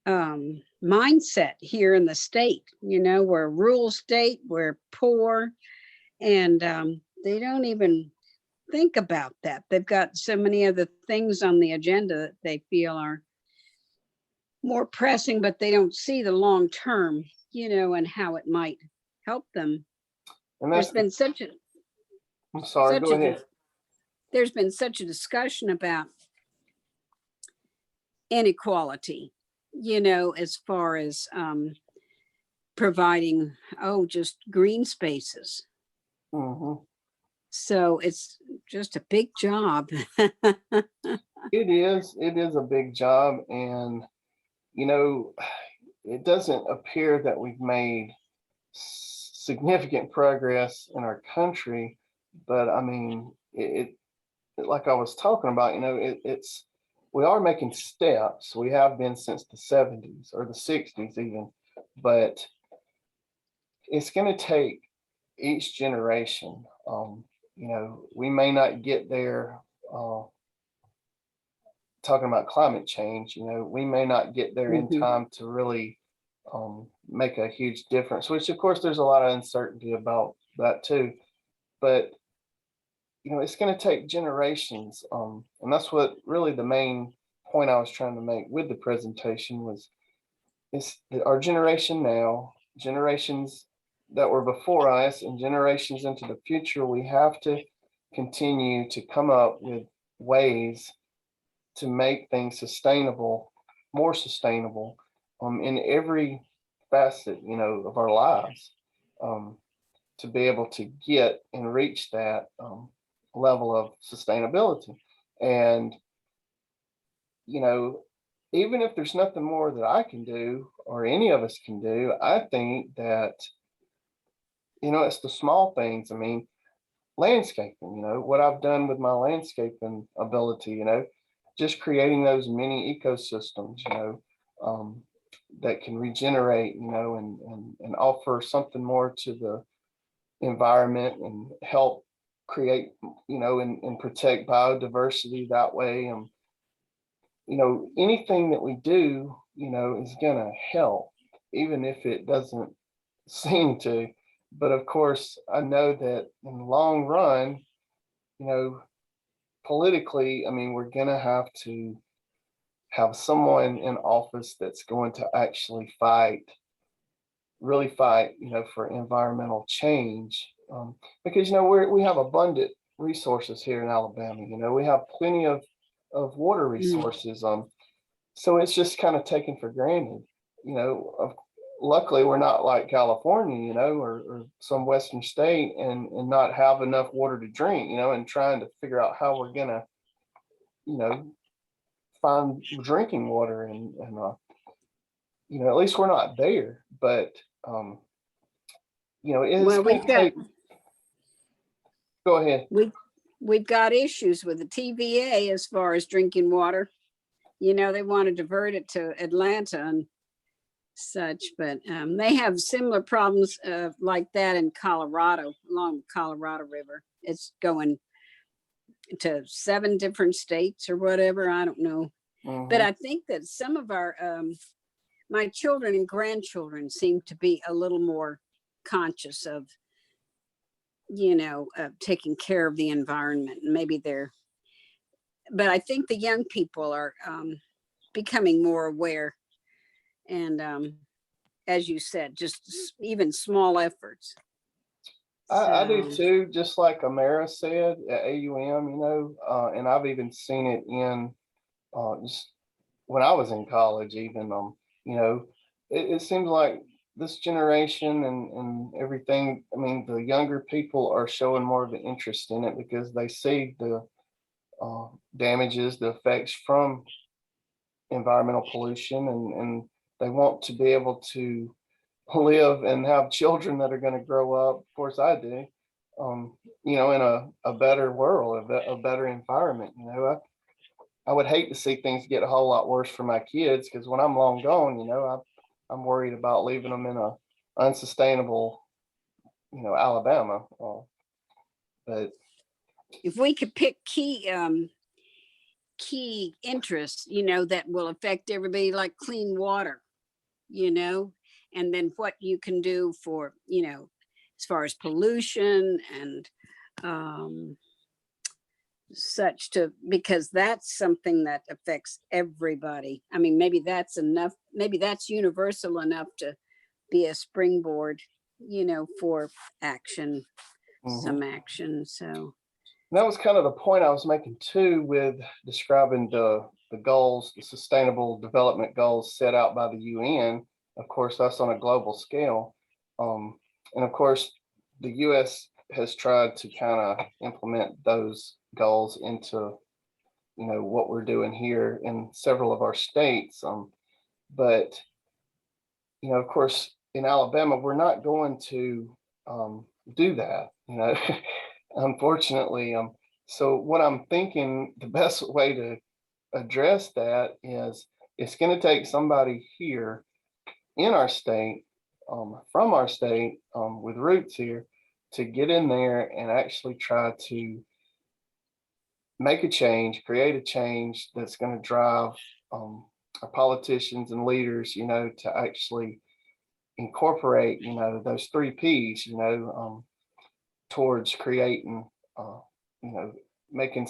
mindset here in the state. We're a rural state, we're poor, and they don't even think about that. They've got so many other things on the agenda that they feel are more pressing, but they don't see the long term, and how it might help them. And There's been such a I'm sorry, go ahead. There's been such a discussion about inequality, as far as providing, just green spaces. So it's just a big job. It is a big job, and it doesn't appear that we've made significant progress in our country, but I mean, it like I was talking about, it's we are making steps. We have been since the 70s or the 60s even, but it's going to take each generation. We may not get there. Talking about climate change, we may not get there in time to really make a huge difference, which of course there's a lot of uncertainty about that too. But it's going to take generations, and that's what really the main point I was trying to make with the presentation was, it's our generation now, generations that were before us, and generations into the future. We have to continue to come up with ways to make things sustainable, more sustainable, in every facet, of our lives, to be able to get and reach that level of sustainability. And even if there's nothing more that I can do or any of us can do, I think that it's the small things. I mean, landscaping, what I've done with my landscaping ability, just creating those mini ecosystems, that can regenerate, and offer something more to the environment and help create, and protect biodiversity that way. Anything that we do is gonna help, even if it doesn't seem to. But of course, I know that in the long run, you know, politically, I mean, we're gonna have to have someone in office that's going to actually really fight, for environmental change. Because we have abundant resources here in Alabama. We have plenty of water resources. So it's just kind of taken for granted. You know, of, Luckily we're not like California, or some Western state and not have enough water to drink, and trying to figure out how we're gonna, you know, find drinking water and at least we're not there. But it's Well, going to take. Go ahead. we've got issues with the TVA as far as drinking water. They want to divert it to Atlanta and such, but they have similar problems like that in Colorado, along the Colorado River. It's going to 7 different states or whatever. I don't know. But I think that some of our my children and grandchildren seem to be a little more conscious of taking care of the environment. Maybe but I think the young people are becoming more aware, and as you said, just even small efforts. I do too, just like Amara said at AUM, and I've even seen it in just when I was in college, even, it seems like this generation and everything, I mean, the younger people are showing more of an interest in it because they see the damages, the effects from environmental pollution, and they want to be able to live and have children that are going to grow up. Of course, I do, in a better world, a better environment. I would hate to see things get a whole lot worse for my kids because when I'm long gone, I'm worried about leaving them in a unsustainable, Alabama. But if we could pick key interests, that will affect everybody, like clean water, and then what you can do for, as far as pollution and such, because that's something that affects everybody. I mean, maybe that's enough, maybe that's universal enough to be a springboard, for action, some action. So that was kind of the point I was making too, with describing the goals, the sustainable development goals set out by the UN. Of course, that's on a global scale. And of course, the US has tried to kind of implement those goals into, what we're doing here in several of our states. But, of course, in Alabama, we're not going to do that, unfortunately. So what I'm thinking the best way to address that is it's going to take somebody here in our state, from our state, with roots here, to get in there and actually try to make a change, create a change that's going to drive our politicians and leaders, to actually incorporate, those 3 Ps, towards creating, making,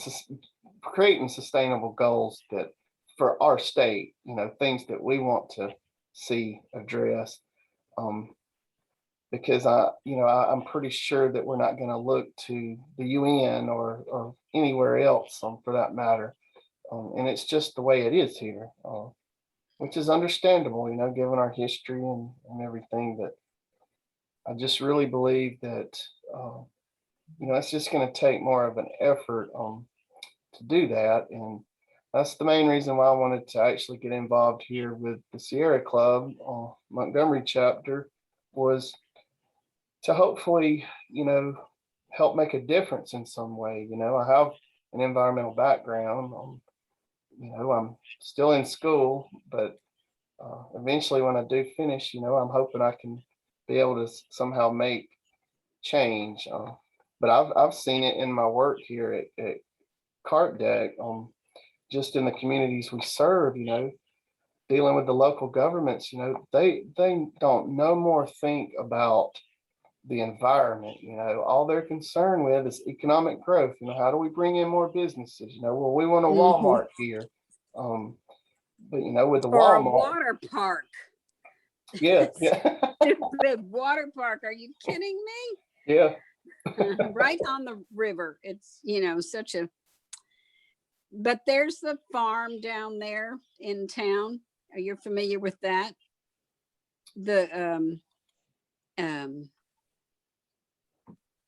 creating sustainable goals that for our state, things that we want to see addressed. Because I'm pretty sure that we're not going to look to the UN or anywhere else, for that matter. And it's just the way it is here, which is understandable, given our history and everything. But I just really believe that, it's just going to take more of an effort to do that. And that's the main reason why I wanted to actually get involved here with the Sierra Club, Montgomery chapter, was to hopefully, help make a difference in some way. I have an environmental background. I'm still in school, but eventually when I do finish, I'm hoping I can be able to somehow make change. But I've seen it in my work here at Cart Deck, just in the communities we serve. dealing with the local governments, they don't no more think about the environment. All they're concerned with is economic growth. How do we bring in more businesses? Well, we want a Mhm. Walmart here. But with the Or a Walmart, water park. yeah, yeah, Stupid water park. Are you kidding me? yeah. Right on the river. It's, such a, but there's the farm down there in town. Are you familiar with that? The, um,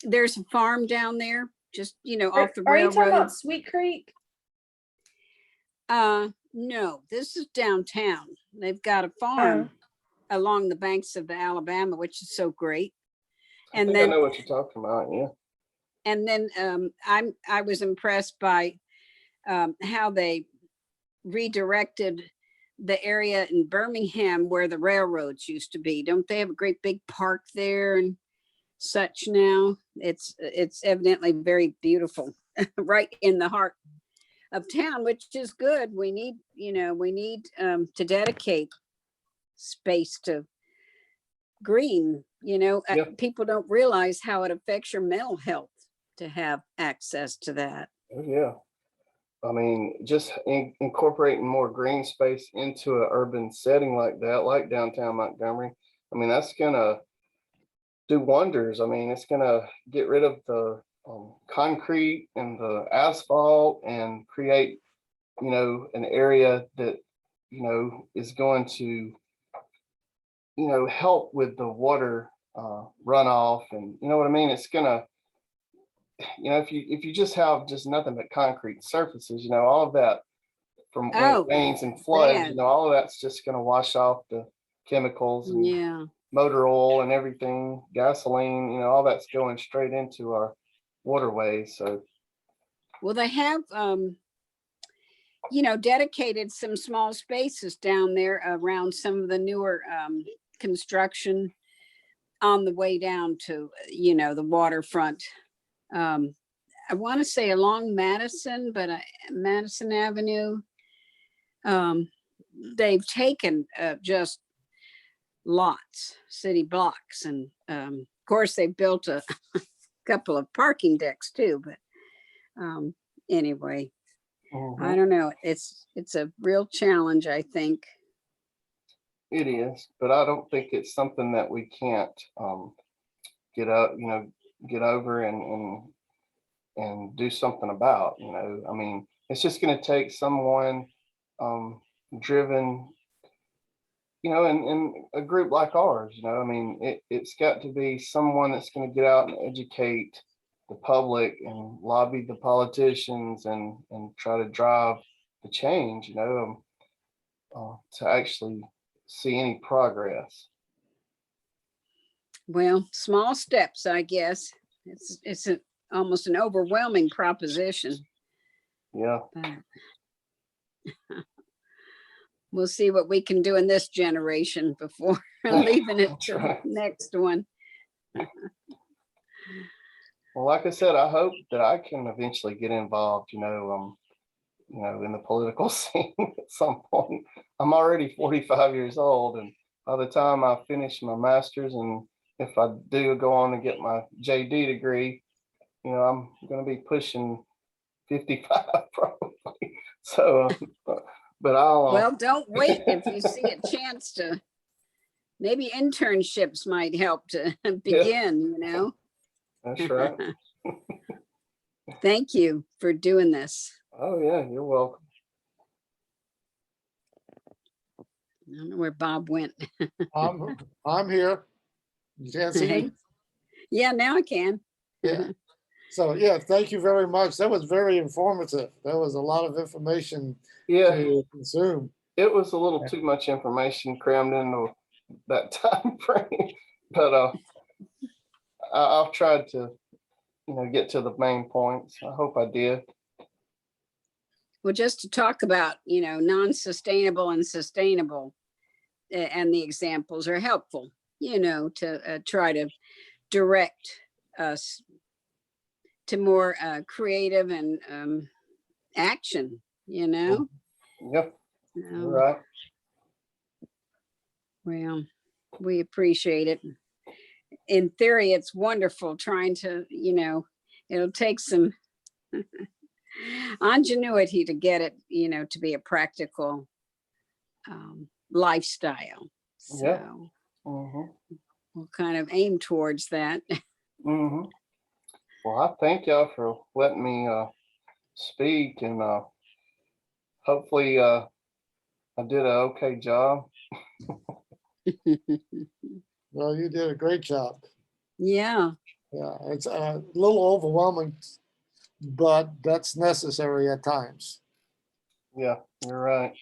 there's a farm down there, just, off the Are you talking railroad. about Sweet Creek? No, this is downtown. They've got a Oh, farm along the banks of the Alabama, which is so great. I And think I then, know what you're talking about. Yeah. I was impressed by how they redirected the area in Birmingham where the railroads used to be. Don't they have a great big park there and such now? It's evidently very beautiful, right in the heart of town, which is good. We need to dedicate space to green. Yeah. People don't realize how it affects your mental health to have access to that. Oh, yeah. I mean, just incorporating more green space into an urban setting like that, like downtown Montgomery. I mean, that's gonna do wonders. I mean, it's gonna get rid of the concrete and the asphalt and create, an area that, is going to, help with the water runoff, and you know what I mean. It's gonna, if you just have just nothing but concrete surfaces, all of that from when it Oh, rains and floods, bad. all of that's just going to wash off the chemicals and Yeah. motor oil and everything, gasoline, all that's going straight into our waterways. So, Well, they have, dedicated some small spaces down there around some of the newer construction on the way down to, the waterfront. I want to say along Madison, but Madison Avenue, they've taken just lots, city blocks. And of course, they built a couple of parking decks too. But anyway, I don't know. It's a real challenge, I think. it is, but I don't think it's something that we can't get up, get over and do something about. I mean, it's just going to take someone driven, in a group like ours. I mean, it's got to be someone that's going to get out and educate the public and lobby the politicians and try to drive the change, to actually see any progress. Well, small steps, I guess. It's almost an overwhelming proposition. Yeah. But we'll see what we can do in this generation before leaving it to the next one. Well, like I said, I hope that I can eventually get involved, in the political scene at some point. I'm already 45 years old, and by the time I finish my master's, and if I do go on and get my JD degree, I'm going to be pushing 55 probably. So, but I'll. Well, don't wait if you see a chance to. Maybe internships might help to begin, That's right. Thank you for doing this. Oh yeah, you're welcome. I don't know where Bob went. I'm here. You can't see me? Yeah, now I can. Yeah. So yeah, thank you very much. That was very informative. That was a lot of information Yeah, to consume. it was a little too much information crammed into that time frame, but I've tried to, get to the main points. I hope I did. Well, just to talk about, non-sustainable and sustainable, and the examples are helpful, to try to direct us to more creative and action, Yep, you're right. Well, we appreciate it. In theory, it's wonderful trying to, it'll take some ingenuity to get it, to be a practical lifestyle. Yeah. So Mhm. we'll kind of aim towards that. Mhm. Well, I thank y'all for letting me speak, and hopefully I did an okay job. Well, you did a great job. Yeah. Yeah, it's a little overwhelming, but that's necessary at times. Yeah, you're right.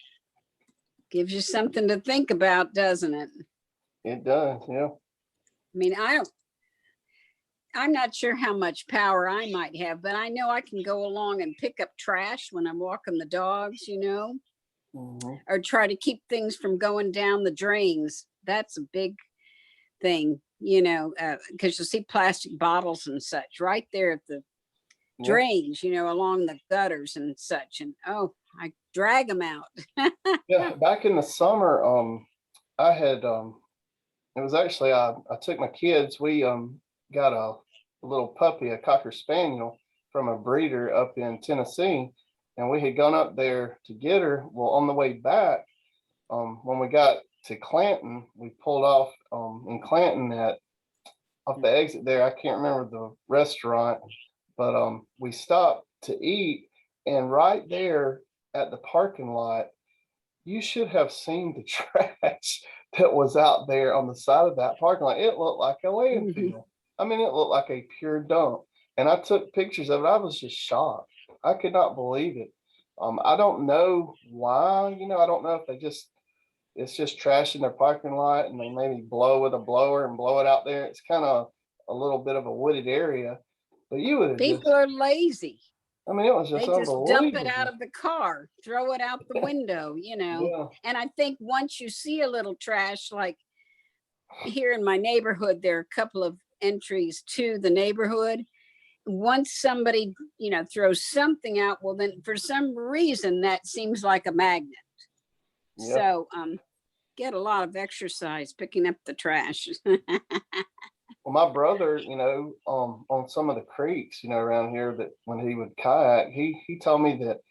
Gives you something to think about, doesn't it? It does. Yeah. I mean, I'm not sure how much power I might have, but I know I can go along and pick up trash when I'm walking the dogs, Mhm. or try to keep things from going down the drains. That's a big thing, because you'll see plastic bottles and such right there at the Yeah. drains, along the gutters and such. And oh, I drag them out. Yeah. Back in the summer, I had it was actually I took my kids. We got a little puppy, a cocker spaniel, from a breeder up in Tennessee, and we had gone up there to get her. Well, on the way back, when we got to Clanton, we pulled off in Clanton at off the exit there. I can't remember the restaurant, but we stopped to eat, and right there at the parking lot, you should have seen the trash that was out there on the side of that parking lot. It looked like a landfill. I mean, it looked like a pure dump. And I took pictures of it. I was just shocked. I could not believe it. I don't know why, I don't know if it's just trash in their parking lot and they maybe blow with a blower and blow it out there. It's kind of a little bit of a wooded area, but you would have just, People are lazy. I mean, it was just They just dump it out unbelievable. of the car, throw it out the window, Yeah. And I think once you see a little trash, like here in my neighborhood, there are a couple of entries to the neighborhood. Once somebody, throws something out, well, then for some reason that seems like a magnet. Yeah. So get a lot of exercise picking up the trash. Well, my brother, on some of the creeks, around here, that when he would kayak, he told me that,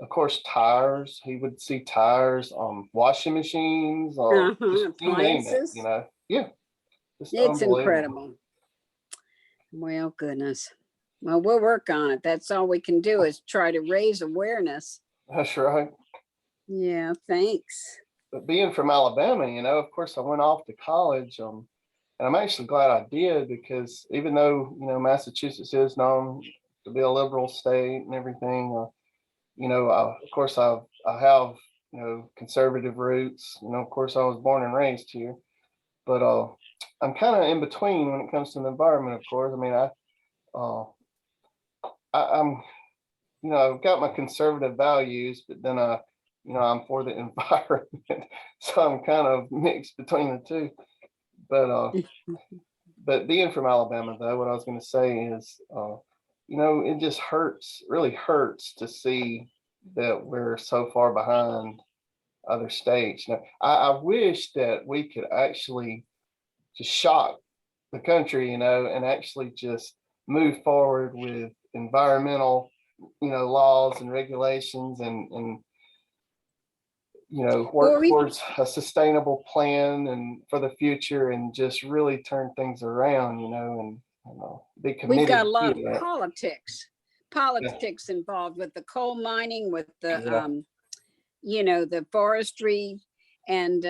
of course, tires. He would see tires, washing machines, just you name it. Appliances. Yeah, just It's unbelievable. incredible. Well, goodness. Well, we'll work on it. That's all we can do is try to raise awareness. That's right. Yeah, thanks. But being from Alabama, of course, I went off to college, and I'm actually glad I did, because even though Massachusetts is known to be a liberal state and everything, of course, I have conservative roots. Of course, I was born and raised here, but I'm kind of in between when it comes to the environment. Of course, I mean, uh, I'm I've got my conservative values, but then I'm for the environment, so I'm kind of mixed between the two. But being from Alabama, though, what I was going to say is, it just really hurts to see that we're so far behind other states. I wish that we could actually just shock the country, and actually just move forward with environmental, laws and regulations, and Well, work towards a sustainable plan and for the future, and just really turn things around, and be we've committed got a to lot of that. Yeah, politics involved with the coal mining, with the yeah, the forestry, and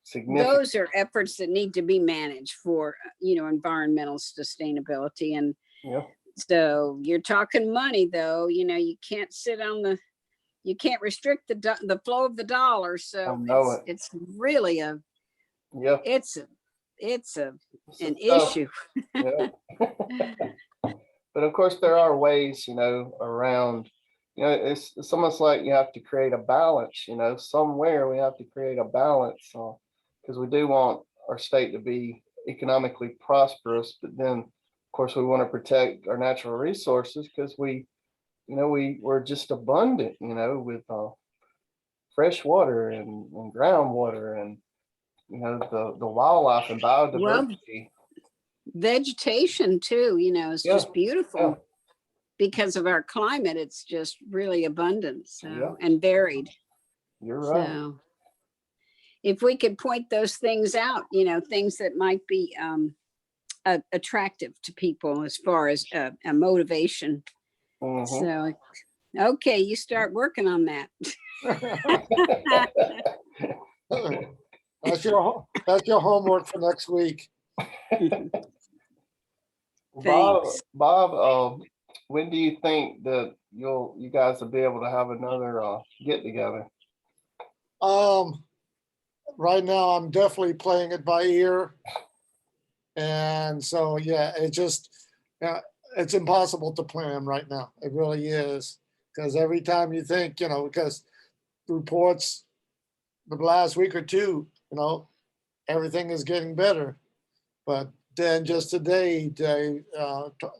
significant. those are efforts that need to be managed for environmental sustainability. And Yeah, so you're talking money, though. You can't you can't restrict the flow of the dollar. I So know it. it's really Yeah, it's an it's tough. issue. Yeah. But of course, there are ways, around, it's almost like you have to create a balance, somewhere we have to create a balance, because we do want our state to be economically prosperous, but then, of course, we want to protect our natural resources, because we're just abundant, with fresh water and groundwater and, you know, the wildlife and biodiversity. Vegetation too, you know, is Yeah, just yeah, beautiful. Because of our climate, it's just really abundant, so, Yeah. and varied. you're right. So if we could point those things out, you know, things that might be attractive to people as far as a motivation. Mhm. So, okay, you start working on that. That's your homework for next week. Bob, Thanks. when do you think that you guys will be able to have another get together? Right now I'm definitely playing it by ear. And so, yeah, it's impossible to plan right now. It really is. Because every time you think, you know, because reports the last week or two, you know, everything is getting better. But then just today, they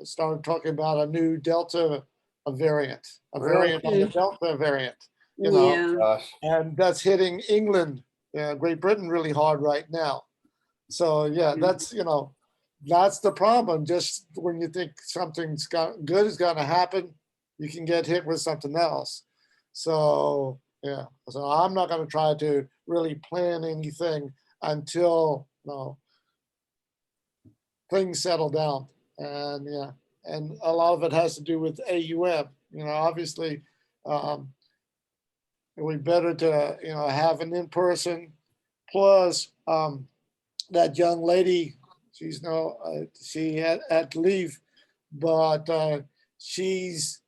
started talking about a new Delta variant, a Really? variant of the Delta variant, you know, Yeah. Gosh. and that's hitting England, Great Britain really hard right now. So yeah, that's, you know, that's the problem. Just when you think something's good is going to happen, you can get hit with something else. So yeah, so I'm not going to try to really plan anything until, you know, things settle down. And yeah, and a lot of it has to do with AUM. You know, obviously, we better to, you know, have an in person. Plus, that young lady, she's no, she had to leave, but she's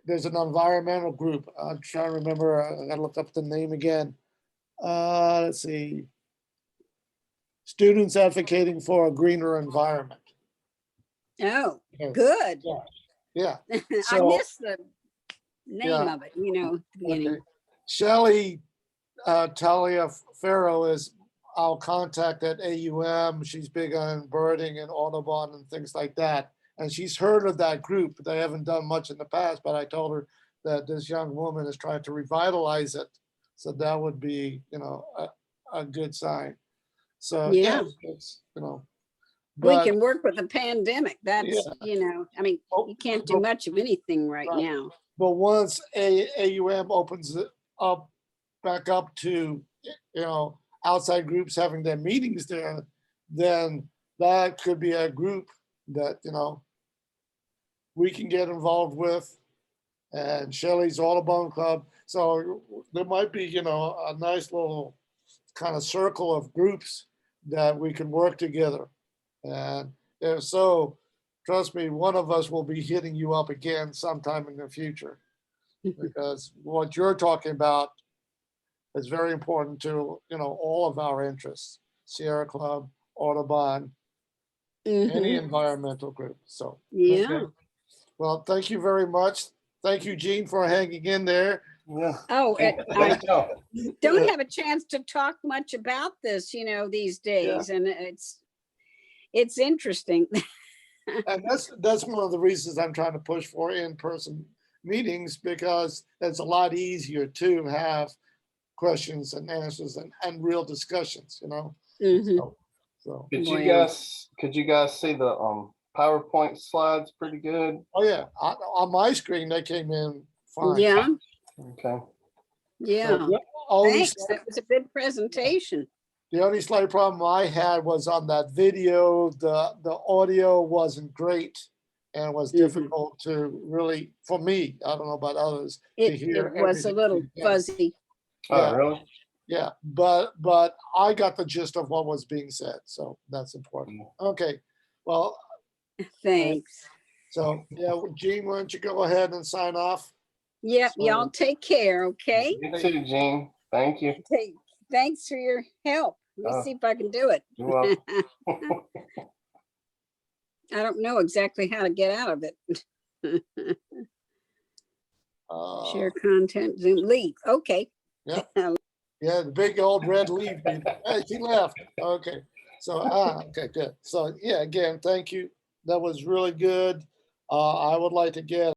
there's an environmental group. I'm trying to remember. I gotta look up the name again. Let's see. Students advocating for a greener environment. Oh, Yeah, good. yeah. I So missed the name yeah, of it, you know, at the beginning. okay. Shelley Taliaferro is our contact at AUM. She's big on birding and Audubon and things like that. And she's heard of that group. They haven't done much in the past, but I told her that this young woman is trying to revitalize it. So that would be, you know, a good sign. So yeah, Yeah, it's, you know, we but can work with the pandemic. yeah, That's, you know, I mean, oh, you can't do but, much of anything right right. now. But once AUM opens it up back up to, you know, outside groups having their meetings there, then that could be a group that, you know, we can get involved with, and Shelley's Audubon Club. So there might be, you know, a nice little kind of circle of groups that we can work together. And if so, trust me, one of us will be hitting you up again sometime in the future, because what you're talking about is very important to, you know, all of our interests, Sierra Club, Audubon, any Mhm. environmental group. So, Yeah. okay. Well, thank you very much. Thank you, Gene, for hanging in there. Yeah. Oh, Thank I you. don't have a chance to talk much about this, you know, these days, and it's interesting. And that's one of the reasons I'm trying to push for in-person meetings, because it's a lot easier to have questions and answers and real discussions, you know. Mhm. So Well, Could you guys see the PowerPoint slides pretty good? oh yeah, on my screen they came in fine. yeah, Okay. So yeah. the only Thanks. That was a good presentation. slight problem I had was on that video, the audio wasn't great and was Mhm. difficult to really, for me, I don't know about others, to It hear was a everything little being said. fuzzy. Oh, Yeah, really? yeah, but I got the gist of what was being said, so that's important. Okay, well, Thanks. so yeah, Gene, why don't you go ahead and sign off? Yep, So, y'all take care, okay? You too, Gene. Thank you. Thanks for your help. Let me see if I can do it. You're welcome. I don't know exactly how to get out of it. Share content, Zoom, leave. Okay. yeah, yeah, the big old red leaf. Hey, she left. Okay, so okay, good. So yeah, again, thank you. That was really good. I would like to get